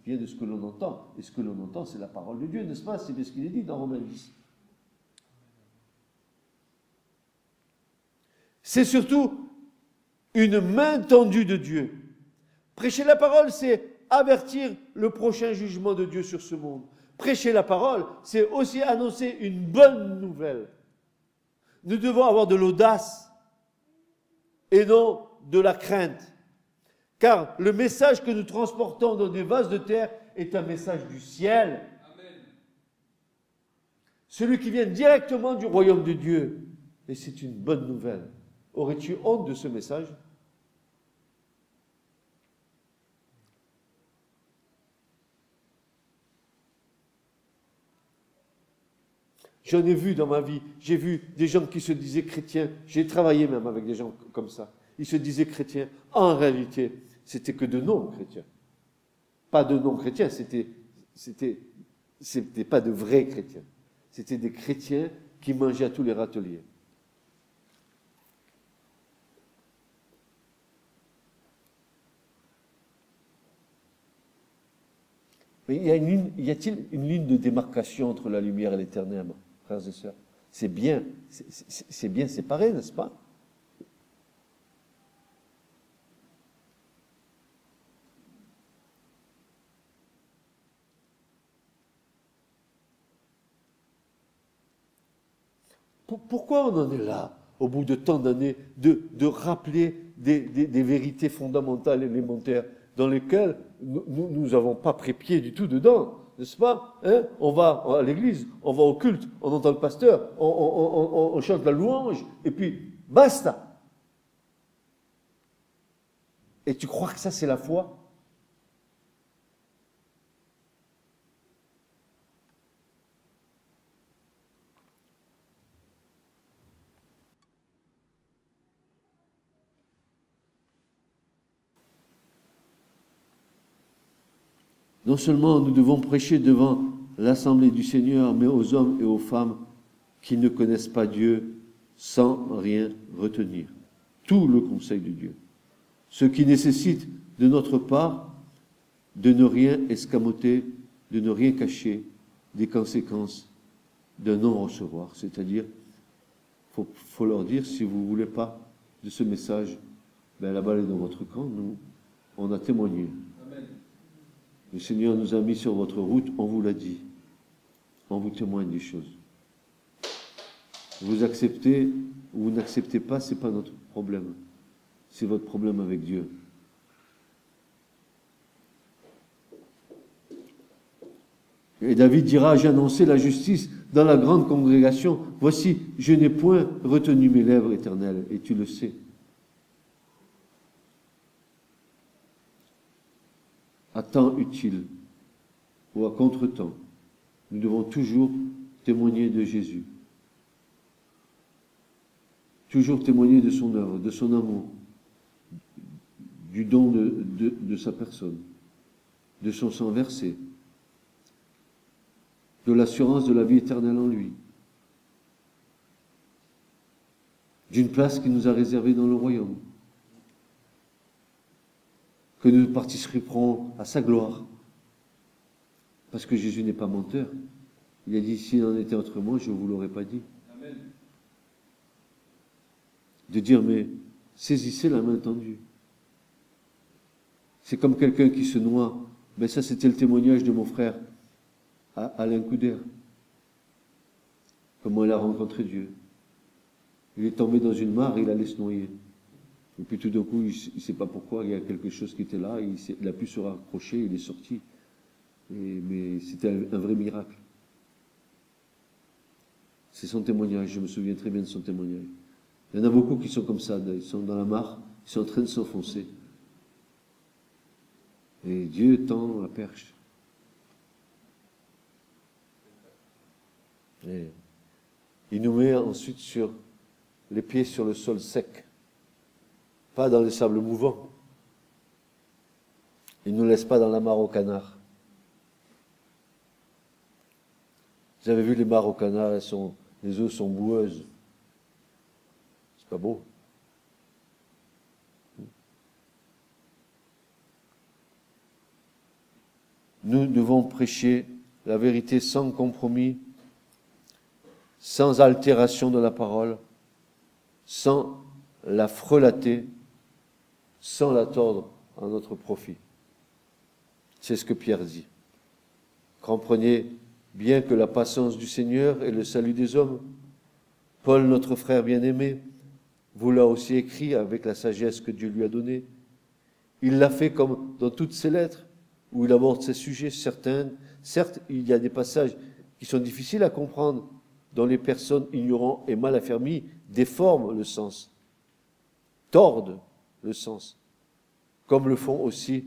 vient de ce que l'on entend. Et ce que l'on entend, c'est la parole de Dieu, n'est-ce pas? C'est bien ce qu'il est dit dans Romains 10. C'est surtout une main tendue de Dieu. Prêcher la parole, c'est avertir le prochain jugement de Dieu sur ce monde. Prêcher la parole, c'est aussi annoncer une bonne nouvelle. Nous devons avoir de l'audace et non de la crainte. Car le message que nous transportons dans des vases de terre est un message du ciel. Amen. Celui qui vient directement du royaume de Dieu. Et c'est une bonne nouvelle. Aurais-tu honte de ce message? J'en ai vu dans ma vie. J'ai vu des gens qui se disaient chrétiens. J'ai travaillé même avec des gens comme ça. Ils se disaient chrétiens. En réalité, c'était que de non-chrétiens. Pas de non-chrétiens, c'était pas de vrais chrétiens. C'était des chrétiens qui mangeaient à tous les râteliers. Mais y a-t-il une ligne de démarcation entre la lumière et les ténèbres, frères et sœurs? C'est bien séparé, n'est-ce pas? Pourquoi on en est là, au bout de tant d'années, de rappeler des vérités fondamentales, élémentaires, dans lesquelles nous n'avons pas pris pied du tout dedans, n'est-ce pas? On va à l'église, on va au culte, on entend le pasteur, on chante la louange, et puis basta. Et tu crois que ça c'est la foi? Non seulement nous devons prêcher devant l'assemblée du Seigneur, mais aux hommes et aux femmes qui ne connaissent pas Dieu sans rien retenir. Tout le conseil de Dieu. Ce qui nécessite de notre part de ne rien escamoter, de ne rien cacher des conséquences de non-recevoir. C'est-à-dire, faut leur dire, si vous ne voulez pas de ce message, ben la balle est dans votre camp, nous, on a témoigné. Le Seigneur nous a mis sur votre route, on vous l'a dit. On vous témoigne des choses. Vous acceptez ou vous n'acceptez pas, ce n'est pas notre problème. C'est votre problème avec Dieu. Et David dira, j'ai annoncé la justice dans la grande congrégation. Voici, je n'ai point retenu mes lèvres éternelles, et tu le sais. À temps utile ou à contre-temps, nous devons toujours témoigner de Jésus. Toujours témoigner de son œuvre, de son amour, du don de sa personne, de son sang versé, de l'assurance de la vie éternelle en lui. d'une place qu'il nous a réservée dans le royaume, que nous participerons à sa gloire. Parce que Jésus n'est pas menteur. Il a dit, s'il en était autrement, je ne vous l'aurais pas dit. Amen. De dire, mais saisissez la main tendue. C'est comme quelqu'un qui se noie. Ben ça, c'était le témoignage de mon frère, Alain Couder. Comment il a rencontré Dieu. Il est tombé dans une mare et il allait se noyer. Et puis tout d'un coup, il ne sait pas pourquoi, il y a quelque chose qui était là, il a pu se raccrocher, il est sorti. Mais c'était un vrai miracle. C'est son témoignage, je me souviens très bien de son témoignage. Il y en a beaucoup qui sont comme ça, ils sont dans la mare, ils sont en train de s'enfoncer. Et Dieu tend la perche. Et il nous met ensuite sur les pieds sur le sol sec, pas dans les sables mouvants. Il ne nous laisse pas dans la mare au canard. Vous avez vu les mares au canard, les eaux sont boueuses. C'est pas beau. Nous devons prêcher la vérité sans compromis, sans altération de la parole, sans la frelater, sans la tordre à notre profit. C'est ce que Pierre dit. Comprenez bien que la patience du Seigneur est le salut des hommes. Paul, notre frère bien-aimé, vous l'a aussi écrit avec la sagesse que Dieu lui a donnée. Il l'a fait comme dans toutes ses lettres, où il aborde ces sujets. Certes, il y a des passages qui sont difficiles à comprendre, dont les personnes ignorantes et mal affermies déforment le sens, tordent le sens, comme le font aussi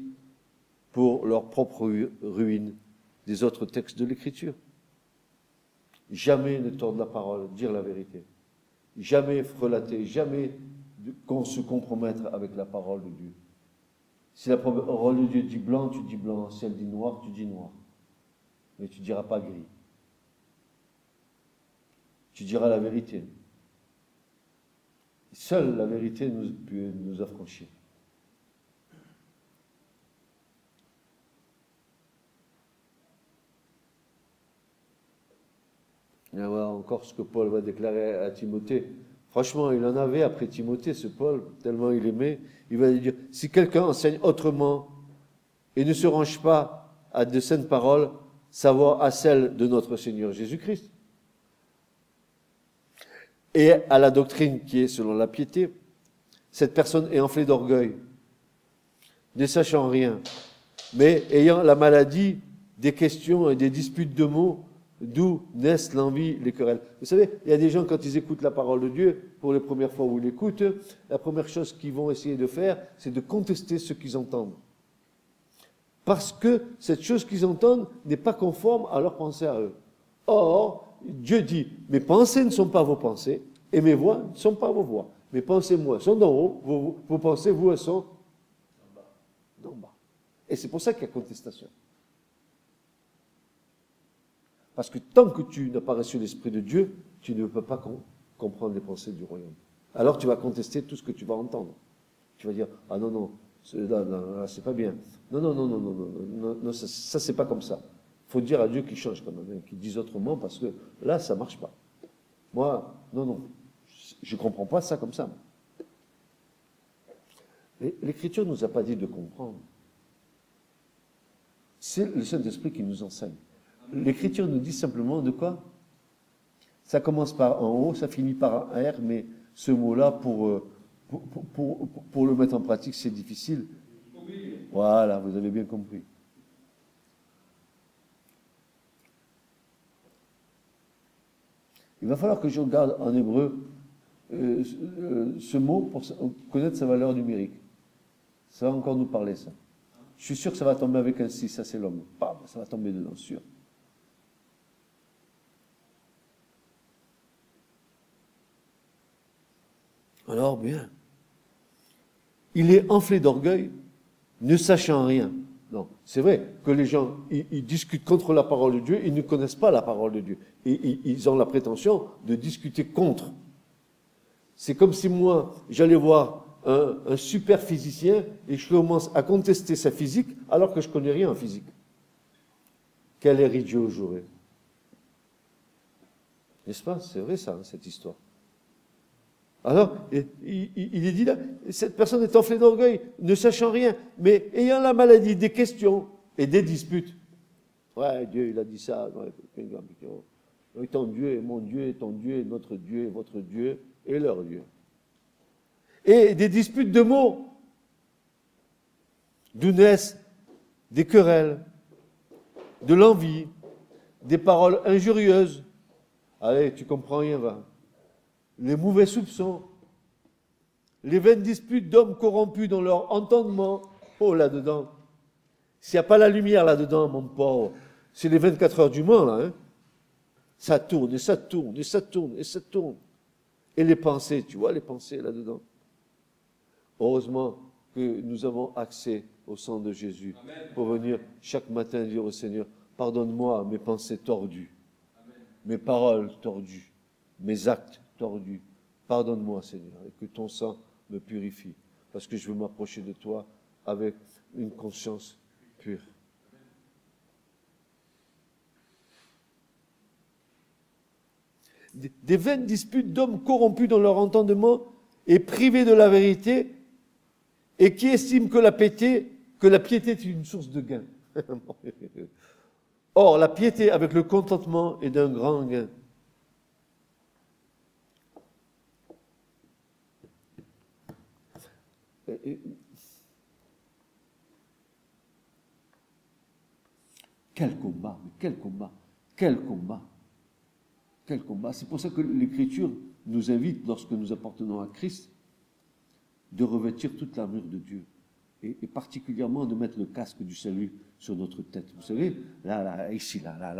pour leur propre ruine des autres textes de l'Écriture. Jamais ne tordre la parole, dire la vérité. Jamais frelater, jamais se compromettre avec la parole de Dieu. Si la parole de Dieu dit blanc, tu dis blanc. Si elle dit noir, tu dis noir. Mais tu ne diras pas gris. Tu diras la vérité. Seule la vérité peut nous affranchir. Et voilà encore ce que Paul va déclarer à Timothée. Franchement, il en avait après Timothée, ce Paul, tellement il aimait. Il va lui dire, si quelqu'un enseigne autrement et ne se range pas à de saines paroles, savoir à celles de notre Seigneur Jésus-Christ, et à la doctrine qui est selon la piété, cette personne est enflée d'orgueil, ne sachant rien, mais ayant la maladie des questions et des disputes de mots, d'où naissent l'envie, les querelles. Vous savez, il y a des gens, quand ils écoutent la parole de Dieu, pour les premières fois où ils l'écoutent, la première chose qu'ils vont essayer de faire, c'est de contester ce qu'ils entendent. Parce que cette chose qu'ils entendent n'est pas conforme à leur pensée à eux. Or, Dieu dit, mes pensées ne sont pas vos pensées, et mes voix ne sont pas vos voix. Mes pensées, moi, sont d'en haut, vos pensées, vous, elles sont d'en bas. Et c'est pour ça qu'il y a contestation. Parce que tant que tu n'as pas reçu l'Esprit de Dieu, tu ne peux pas comprendre les pensées du royaume. Alors tu vas contester tout ce que tu vas entendre. Tu vas dire, ah non, non, là, c'est pas bien. Non, ça c'est pas comme ça. Il faut dire à Dieu qu'il change quand même, qu'il dise autrement, parce que là, ça marche pas. Moi, non, je ne comprends pas ça comme ça. L'Écriture ne nous a pas dit de comprendre. C'est le Saint-Esprit qui nous enseigne. L'Écriture nous dit simplement de quoi? Ça commence par un O, ça finit par un R, mais ce mot-là, pour le mettre en pratique, c'est difficile. Voilà, vous avez bien compris. Il va falloir que je regarde en hébreu ce mot pour connaître sa valeur numérique. Ça va encore nous parler, ça. Je suis sûr que ça va tomber avec un 6, ça c'est l'homme. Bam, ça va tomber dedans, sûr. Alors, bien. Il est enflé d'orgueil, ne sachant rien. Non, c'est vrai que les gens, ils discutent contre la parole de Dieu, ils ne connaissent pas la parole de Dieu. Et ils ont la prétention de discuter contre. C'est comme si moi, j'allais voir un super physicien et je commence à contester sa physique alors que je ne connais rien en physique. Quel air idiot j'aurais. N'est-ce pas? C'est vrai ça, hein, cette histoire. Alors, il est dit là, cette personne est enflée d'orgueil, ne sachant rien, mais ayant la maladie des questions et des disputes. Ouais, Dieu, il a dit ça. Ouais, ton Dieu est mon Dieu, et ton Dieu est notre Dieu, et votre Dieu est leur Dieu. Et des disputes de mots, d'où naissent des querelles, de l'envie, des paroles injurieuses. Allez, tu comprends rien, va. Les mauvais soupçons, les vaines disputes d'hommes corrompus dans leur entendement. Oh, là-dedans. S'il n'y a pas la lumière là-dedans, mon pauvre, c'est les 24 heures du Mans, là. Hein. Ça tourne, et ça tourne, et ça tourne, et ça tourne. Et les pensées, tu vois les pensées là-dedans. Heureusement que nous avons accès au sang de Jésus pour venir chaque matin dire au Seigneur, pardonne-moi mes pensées tordues, mes paroles tordues, mes actes tordus. Pardonne-moi, Seigneur, et que ton sang me purifie, parce que je veux m'approcher de toi avec une conscience pure. Des vaines disputes d'hommes corrompus dans leur entendement et privés de la vérité, et qui estiment que la piété est une source de gain. Or, la piété avec le contentement est d'un grand gain. Quel combat, quel combat, quel combat, quel combat. C'est pour ça que l'Écriture nous invite, lorsque nous appartenons à Christ, de revêtir toute l'armure de Dieu. Et particulièrement de mettre le casque du salut sur notre tête. Vous savez, là, ici, là,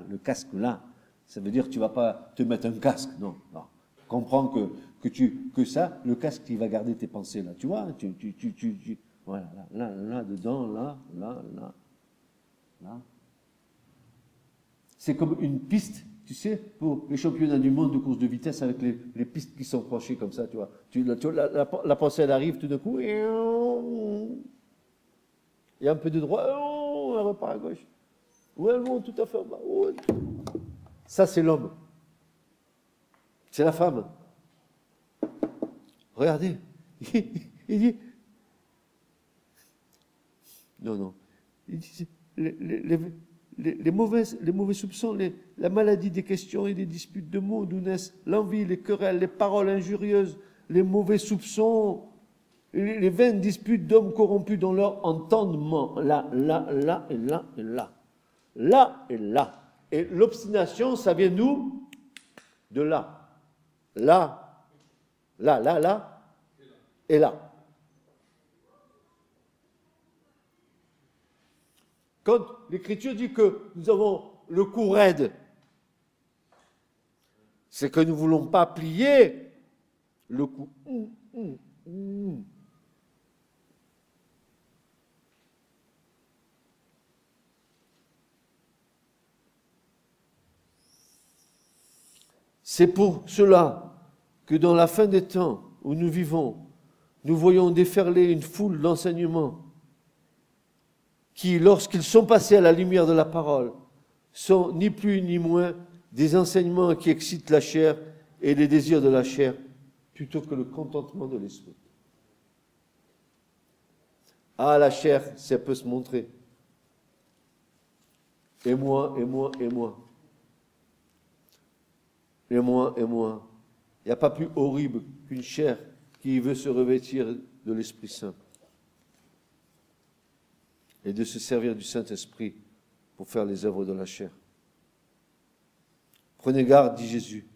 le casque là, ça veut dire que tu ne vas pas te mettre un casque, non. Comprends que ça, le casque, il va garder tes pensées là, tu vois, voilà, là, dedans, là. C'est comme une piste, tu sais, pour les championnats du monde de course de vitesse avec les pistes qui sont franchies comme ça, tu vois. La pensée, elle arrive tout d'un coup, et il y a un peu de droit, elle repart à gauche. Ou elle monte tout à fait en bas. Ça, c'est l'homme. C'est la femme. Regardez. Il dit... Non. Il dit... Les mauvais soupçons, la maladie des questions et des disputes de mots, d'où naissent l'envie, les querelles, les paroles injurieuses, les mauvais soupçons, les vaines disputes d'hommes corrompus dans leur entendement. Là. Là et là. Et l'obstination, ça vient d'où? De là. Là et là. Quand l'Écriture dit que nous avons le cou raide, c'est que nous ne voulons pas plier le cou. C'est pour cela que dans la fin des temps où nous vivons, nous voyons déferler une foule d'enseignements qui, lorsqu'ils sont passés à la lumière de la parole, sont ni plus ni moins des enseignements qui excitent la chair et les désirs de la chair, plutôt que le contentement de l'esprit. Ah, la chair, ça peut se montrer. Et moi. Il n'y a pas plus horrible qu'une chair qui veut se revêtir de l'Esprit Saint et de se servir du Saint-Esprit pour faire les œuvres de la chair. Prenez garde, dit Jésus.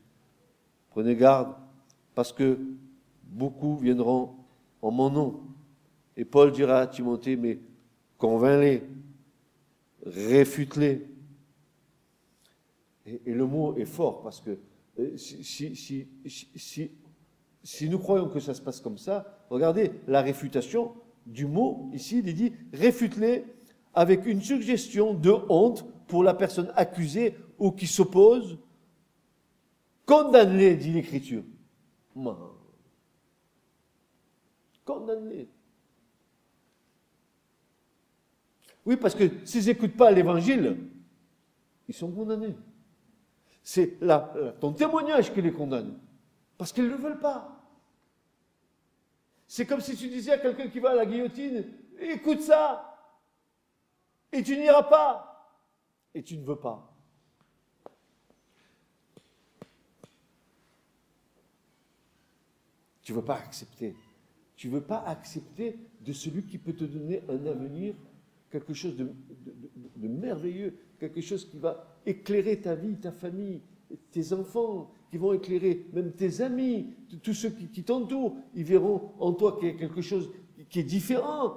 Prenez garde, parce que beaucoup viendront en mon nom. Et Paul dira à Timothée, mais convainc-les, réfute-les. Et le mot est fort, parce que si nous croyons que ça se passe comme ça, regardez, la réfutation du mot, ici, il est dit, réfute-les avec une suggestion de honte pour la personne accusée ou qui s'oppose. Condamne-les, dit l'Écriture. Condamnés. Oui, parce que s'ils n'écoutent pas l'évangile, ils sont condamnés. C'est ton témoignage qui les condamne. Parce qu'ils ne le veulent pas. C'est comme si tu disais à quelqu'un qui va à la guillotine, écoute ça, et tu n'iras pas, et tu ne veux pas. Tu ne veux pas accepter. Tu ne veux pas accepter de celui qui peut te donner un avenir, quelque chose de merveilleux, quelque chose qui va éclairer ta vie, ta famille, tes enfants, qui vont éclairer même tes amis, tous ceux qui t'entourent. Ils verront en toi qu'il y a quelque chose qui est différent.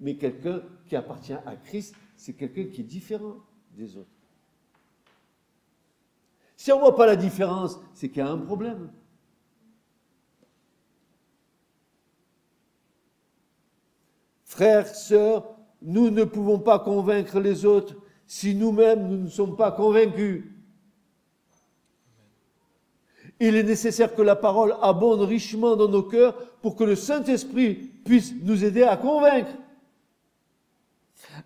Mais quelqu'un qui appartient à Christ, c'est quelqu'un qui est différent des autres. Si on ne voit pas la différence, c'est qu'il y a un problème. Frères, sœurs, nous ne pouvons pas convaincre les autres si nous-mêmes nous ne sommes pas convaincus. Il est nécessaire que la parole abonde richement dans nos cœurs pour que le Saint-Esprit puisse nous aider à convaincre.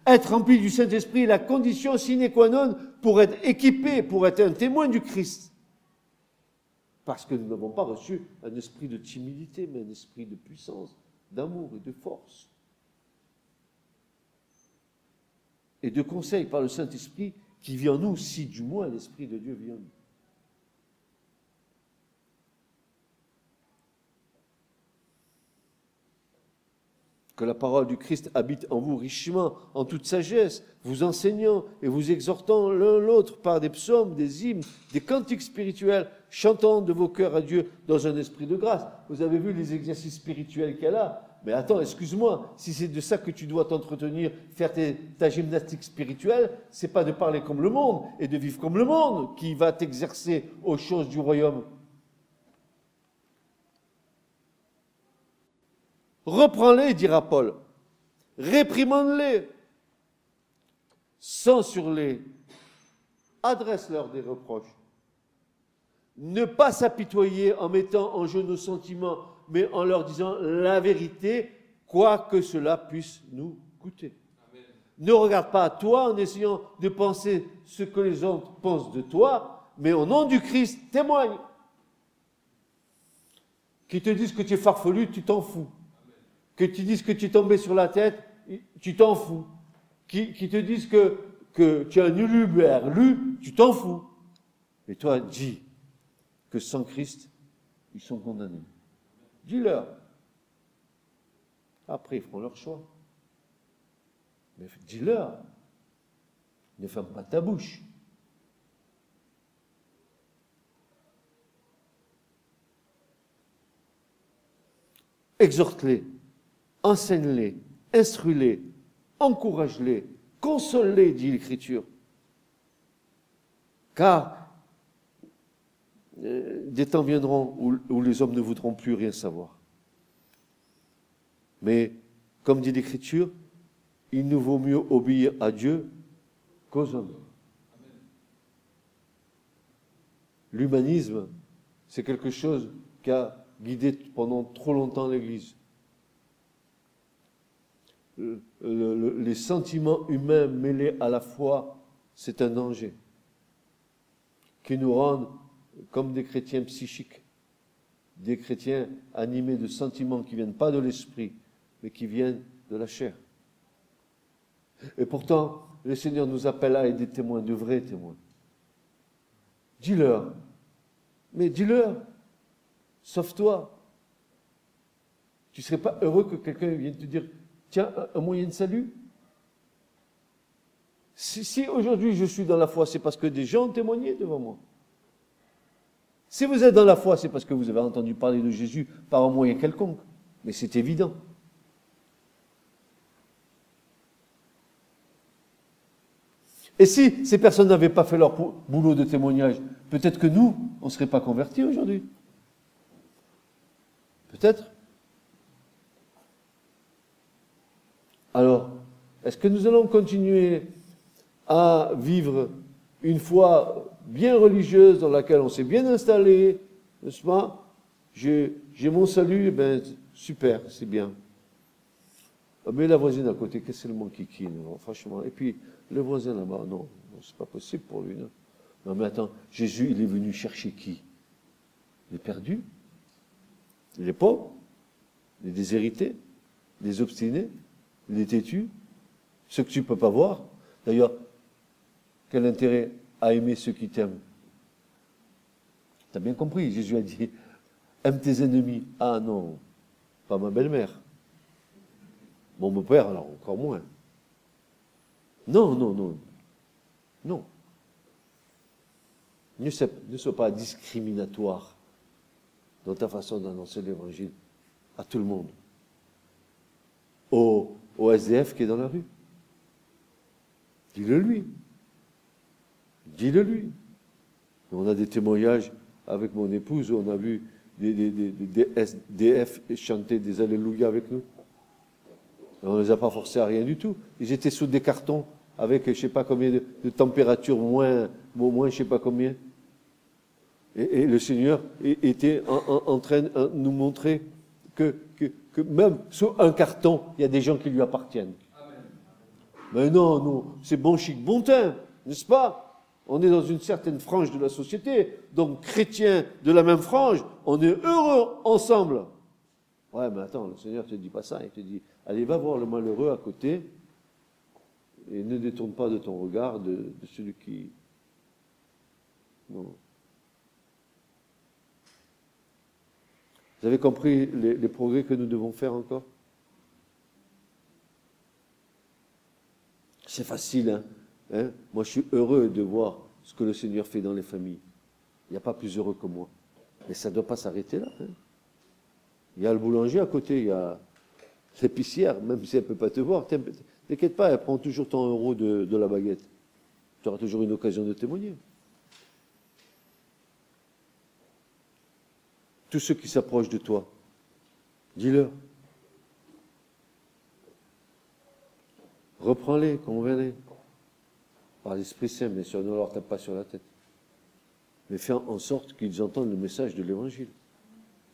Être rempli du Saint-Esprit est la condition sine qua non pour être équipé, pour être un témoin du Christ. Parce que nous n'avons pas reçu un esprit de timidité, mais un esprit de puissance, d'amour et de force. Et de conseil par le Saint-Esprit qui vit en nous, si du moins l'Esprit de Dieu vit en nous. Que la parole du Christ habite en vous richement, en toute sagesse, vous enseignant et vous exhortant l'un l'autre par des psaumes, des hymnes, des cantiques spirituels, chantant de vos cœurs à Dieu dans un esprit de grâce. Vous avez vu les exercices spirituels qu'elle a. Mais attends, excuse-moi, si c'est de ça que tu dois t'entretenir, faire ta gymnastique spirituelle, c'est pas de parler comme le monde et de vivre comme le monde qui va t'exercer aux choses du royaume. Reprends-les, dira Paul. Réprimande-les. Censure-les. Adresse-leur des reproches. Ne pas s'apitoyer en mettant en jeu nos sentiments, mais en leur disant la vérité, quoi que cela puisse nous coûter. Amen. Ne regarde pas à toi en essayant de penser ce que les autres pensent de toi, mais au nom du Christ, témoigne. Qui te disent que tu es farfelu, tu t'en fous. Que tu dises que tu es tombé sur la tête, tu t'en fous. Qui te disent que tu es un uluberlu, tu t'en fous. Et toi, dis que sans Christ, ils sont condamnés. Dis-leur. Après, ils feront leur choix. Mais dis-leur. Ne ferme pas ta bouche. Exhorte-les. Enseigne-les, instruis-les, encourage-les, console-les, dit l'Écriture. Car des temps viendront où les hommes ne voudront plus rien savoir. Mais, comme dit l'Écriture, il nous vaut mieux obéir à Dieu qu'aux hommes. L'humanisme, c'est quelque chose qui a guidé pendant trop longtemps l'Église. Les sentiments humains mêlés à la foi, c'est un danger qui nous rend comme des chrétiens psychiques, des chrétiens animés de sentiments qui ne viennent pas de l'esprit, mais qui viennent de la chair. Et pourtant, le Seigneur nous appelle à être des témoins, de vrais témoins. Dis-leur, mais dis-leur, sauve-toi. Tu ne serais pas heureux que quelqu'un vienne te dire, tiens, un moyen de salut? Si aujourd'hui je suis dans la foi, c'est parce que des gens ont témoigné devant moi. Si vous êtes dans la foi, c'est parce que vous avez entendu parler de Jésus par un moyen quelconque. Mais c'est évident. Et si ces personnes n'avaient pas fait leur boulot de témoignage, peut-être que nous, on ne serait pas convertis aujourd'hui. Peut-être. Alors, est-ce que nous allons continuer à vivre une foi bien religieuse dans laquelle on s'est bien installé, n'est-ce pas? j'ai mon salut, eh ben super, c'est bien. Mais la voisine à côté, qu'est-ce que c'est le monde qui non, franchement. Et puis, le voisin là-bas, non, c'est pas possible pour lui. Non. Non, mais attends, Jésus, il est venu chercher qui? Les perdus, les pauvres, les déshérités, les obstinés, les têtus, ceux que tu ne peux pas voir. D'ailleurs, quel intérêt à aimer ceux qui t'aiment? Tu as bien compris, Jésus a dit, aime tes ennemis. Ah non, pas ma belle-mère. Mon beau-père, alors encore moins. Non, non, non. Non. Ne sois pas discriminatoire dans ta façon d'annoncer l'évangile à tout le monde. Au SDF qui est dans la rue. Dis-le lui. Dis-le lui. On a des témoignages avec mon épouse où on a vu des SDF chanter des Alléluia avec nous. Et on ne les a pas forcés à rien du tout. Ils étaient sous des cartons avec je ne sais pas combien de température, moins je ne sais pas combien. Et le Seigneur était en train de nous montrer que même sous un carton, il y a des gens qui lui appartiennent. Amen. Mais non, non, c'est bon chic, bon teint, n'est-ce pas? On est dans une certaine frange de la société, donc chrétiens de la même frange, on est heureux ensemble. Ouais, mais attends, le Seigneur ne te dit pas ça, il te dit, allez, va voir le malheureux à côté, et ne détourne pas de ton regard de celui qui... Non. Vous avez compris les progrès que nous devons faire encore? C'est facile, hein? Moi, je suis heureux de voir ce que le Seigneur fait dans les familles. Il n'y a pas plus heureux que moi. Mais ça ne doit pas s'arrêter là. Hein? Il y a le boulanger à côté, il y a l'épicière, même si elle ne peut pas te voir. T'inquiète pas, elle prend toujours ton euro de la baguette. Tu auras toujours une occasion de témoigner. Tous ceux qui s'approchent de toi, dis-leur. Reprends-les, convainc-les. Par l'Esprit Saint, bien sûr, ne leur tape pas sur la tête. Mais fais en sorte qu'ils entendent le message de l'Évangile.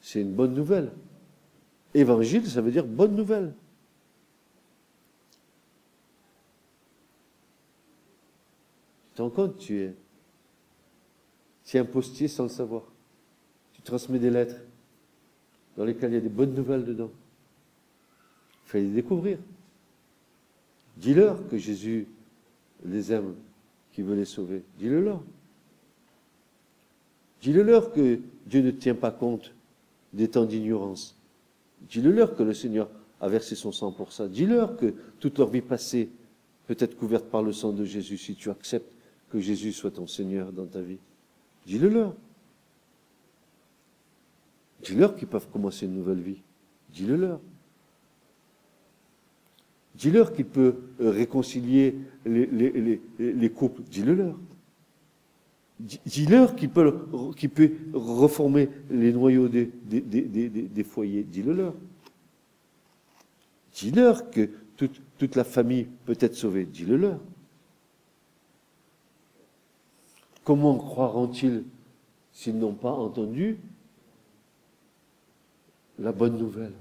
C'est une bonne nouvelle. Évangile, ça veut dire bonne nouvelle. Tu te rends compte, tu es un postier sans le savoir. Tu transmets des lettres dans lesquelles il y a des bonnes nouvelles dedans. Fais les découvrir. Dis-leur que Jésus les aime, qu'il veut les sauver. Dis-le-leur. Dis-le-leur que Dieu ne tient pas compte des temps d'ignorance. Dis-le-leur que le Seigneur a versé son sang pour ça. Dis-leur que toute leur vie passée peut être couverte par le sang de Jésus si tu acceptes que Jésus soit ton Seigneur dans ta vie. Dis-le-leur. Dis-leur qu'ils peuvent commencer une nouvelle vie. Dis-le-leur. Dis-leur qu'il peut réconcilier les couples. Dis-le-leur. Dis-leur qu'il peut reformer les noyaux des foyers. Dis-le-leur. Dis-leur que toute la famille peut être sauvée. Dis-le-leur. Comment croiront-ils s'ils n'ont pas entendu la bonne nouvelle?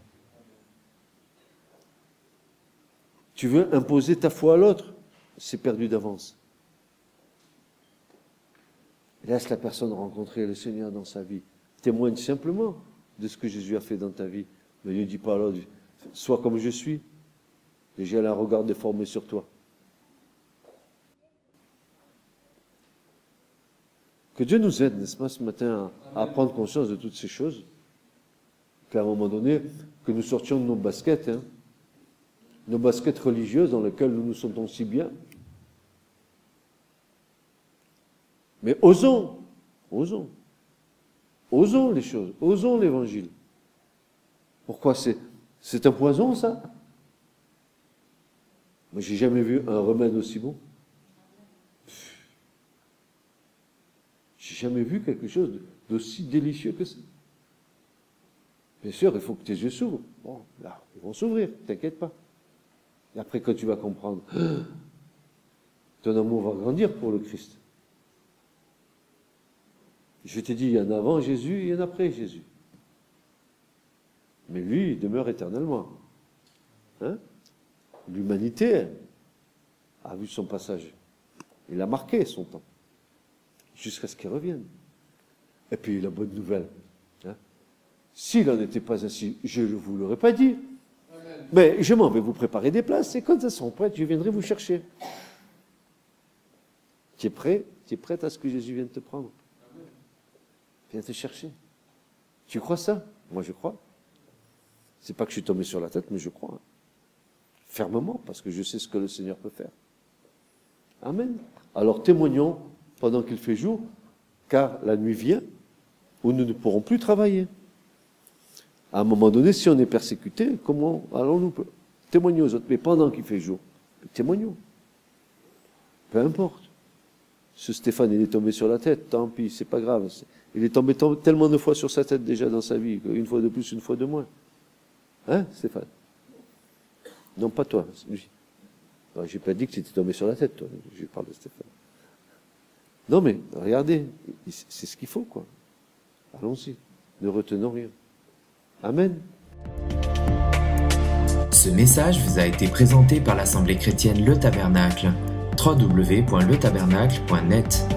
Tu veux imposer ta foi à l'autre, c'est perdu d'avance. Laisse la personne rencontrer le Seigneur dans sa vie. Témoigne simplement de ce que Jésus a fait dans ta vie. Mais ne dis pas à l'autre, sois comme je suis, et j'ai un regard déformé sur toi. Que Dieu nous aide, n'est-ce pas, ce matin, à prendre conscience de toutes ces choses. Qu'à un moment donné, que nous sortions de nos baskets, nos baskets religieuses dans lesquelles nous nous sentons si bien. Mais osons les choses, osons l'évangile. Pourquoi c'est un poison, ça? Moi, j'ai jamais vu un remède aussi bon. J'ai jamais vu quelque chose d'aussi délicieux que ça. Bien sûr, il faut que tes yeux s'ouvrent. Bon, là, ils vont s'ouvrir, t'inquiète pas. Et après, quand tu vas comprendre, ton amour va grandir pour le Christ. Je t'ai dit, il y en a avant Jésus, il y en a après Jésus. Mais lui, il demeure éternellement. Hein? L'humanité a vu son passage. Il a marqué son temps. Jusqu'à ce qu'il revienne. Et puis la bonne nouvelle. Hein? S'il n'en était pas ainsi, je ne vous l'aurais pas dit. Amen. Mais je m'en vais vous préparer des places. Et quand elles sont prêtes, je viendrai vous chercher. Tu es prêt? Tu es prête à ce que Jésus vienne te prendre? Amen. Viens te chercher. Tu crois ça? Moi, je crois. C'est pas que je suis tombé sur la tête, mais je crois. Fermement, parce que je sais ce que le Seigneur peut faire. Amen. Alors témoignons pendant qu'il fait jour, car la nuit vient où nous ne pourrons plus travailler. À un moment donné, si on est persécuté, comment allons-nous témoigner aux autres? Mais pendant qu'il fait jour, témoignons. Peu importe. Ce Stéphane, il est tombé sur la tête, tant pis, c'est pas grave. Il est tombé tellement de fois sur sa tête déjà dans sa vie, une fois de plus, une fois de moins. Hein, Stéphane? Non, pas toi, lui. J'ai pas dit que tu étais tombé sur la tête, toi. Je parle de Stéphane. Non, mais regardez, c'est ce qu'il faut, quoi. Allons-y. Ne retenons rien. Amen. Ce message vous a été présenté par l'Assemblée chrétienne Le Tabernacle. www.letabernacle.net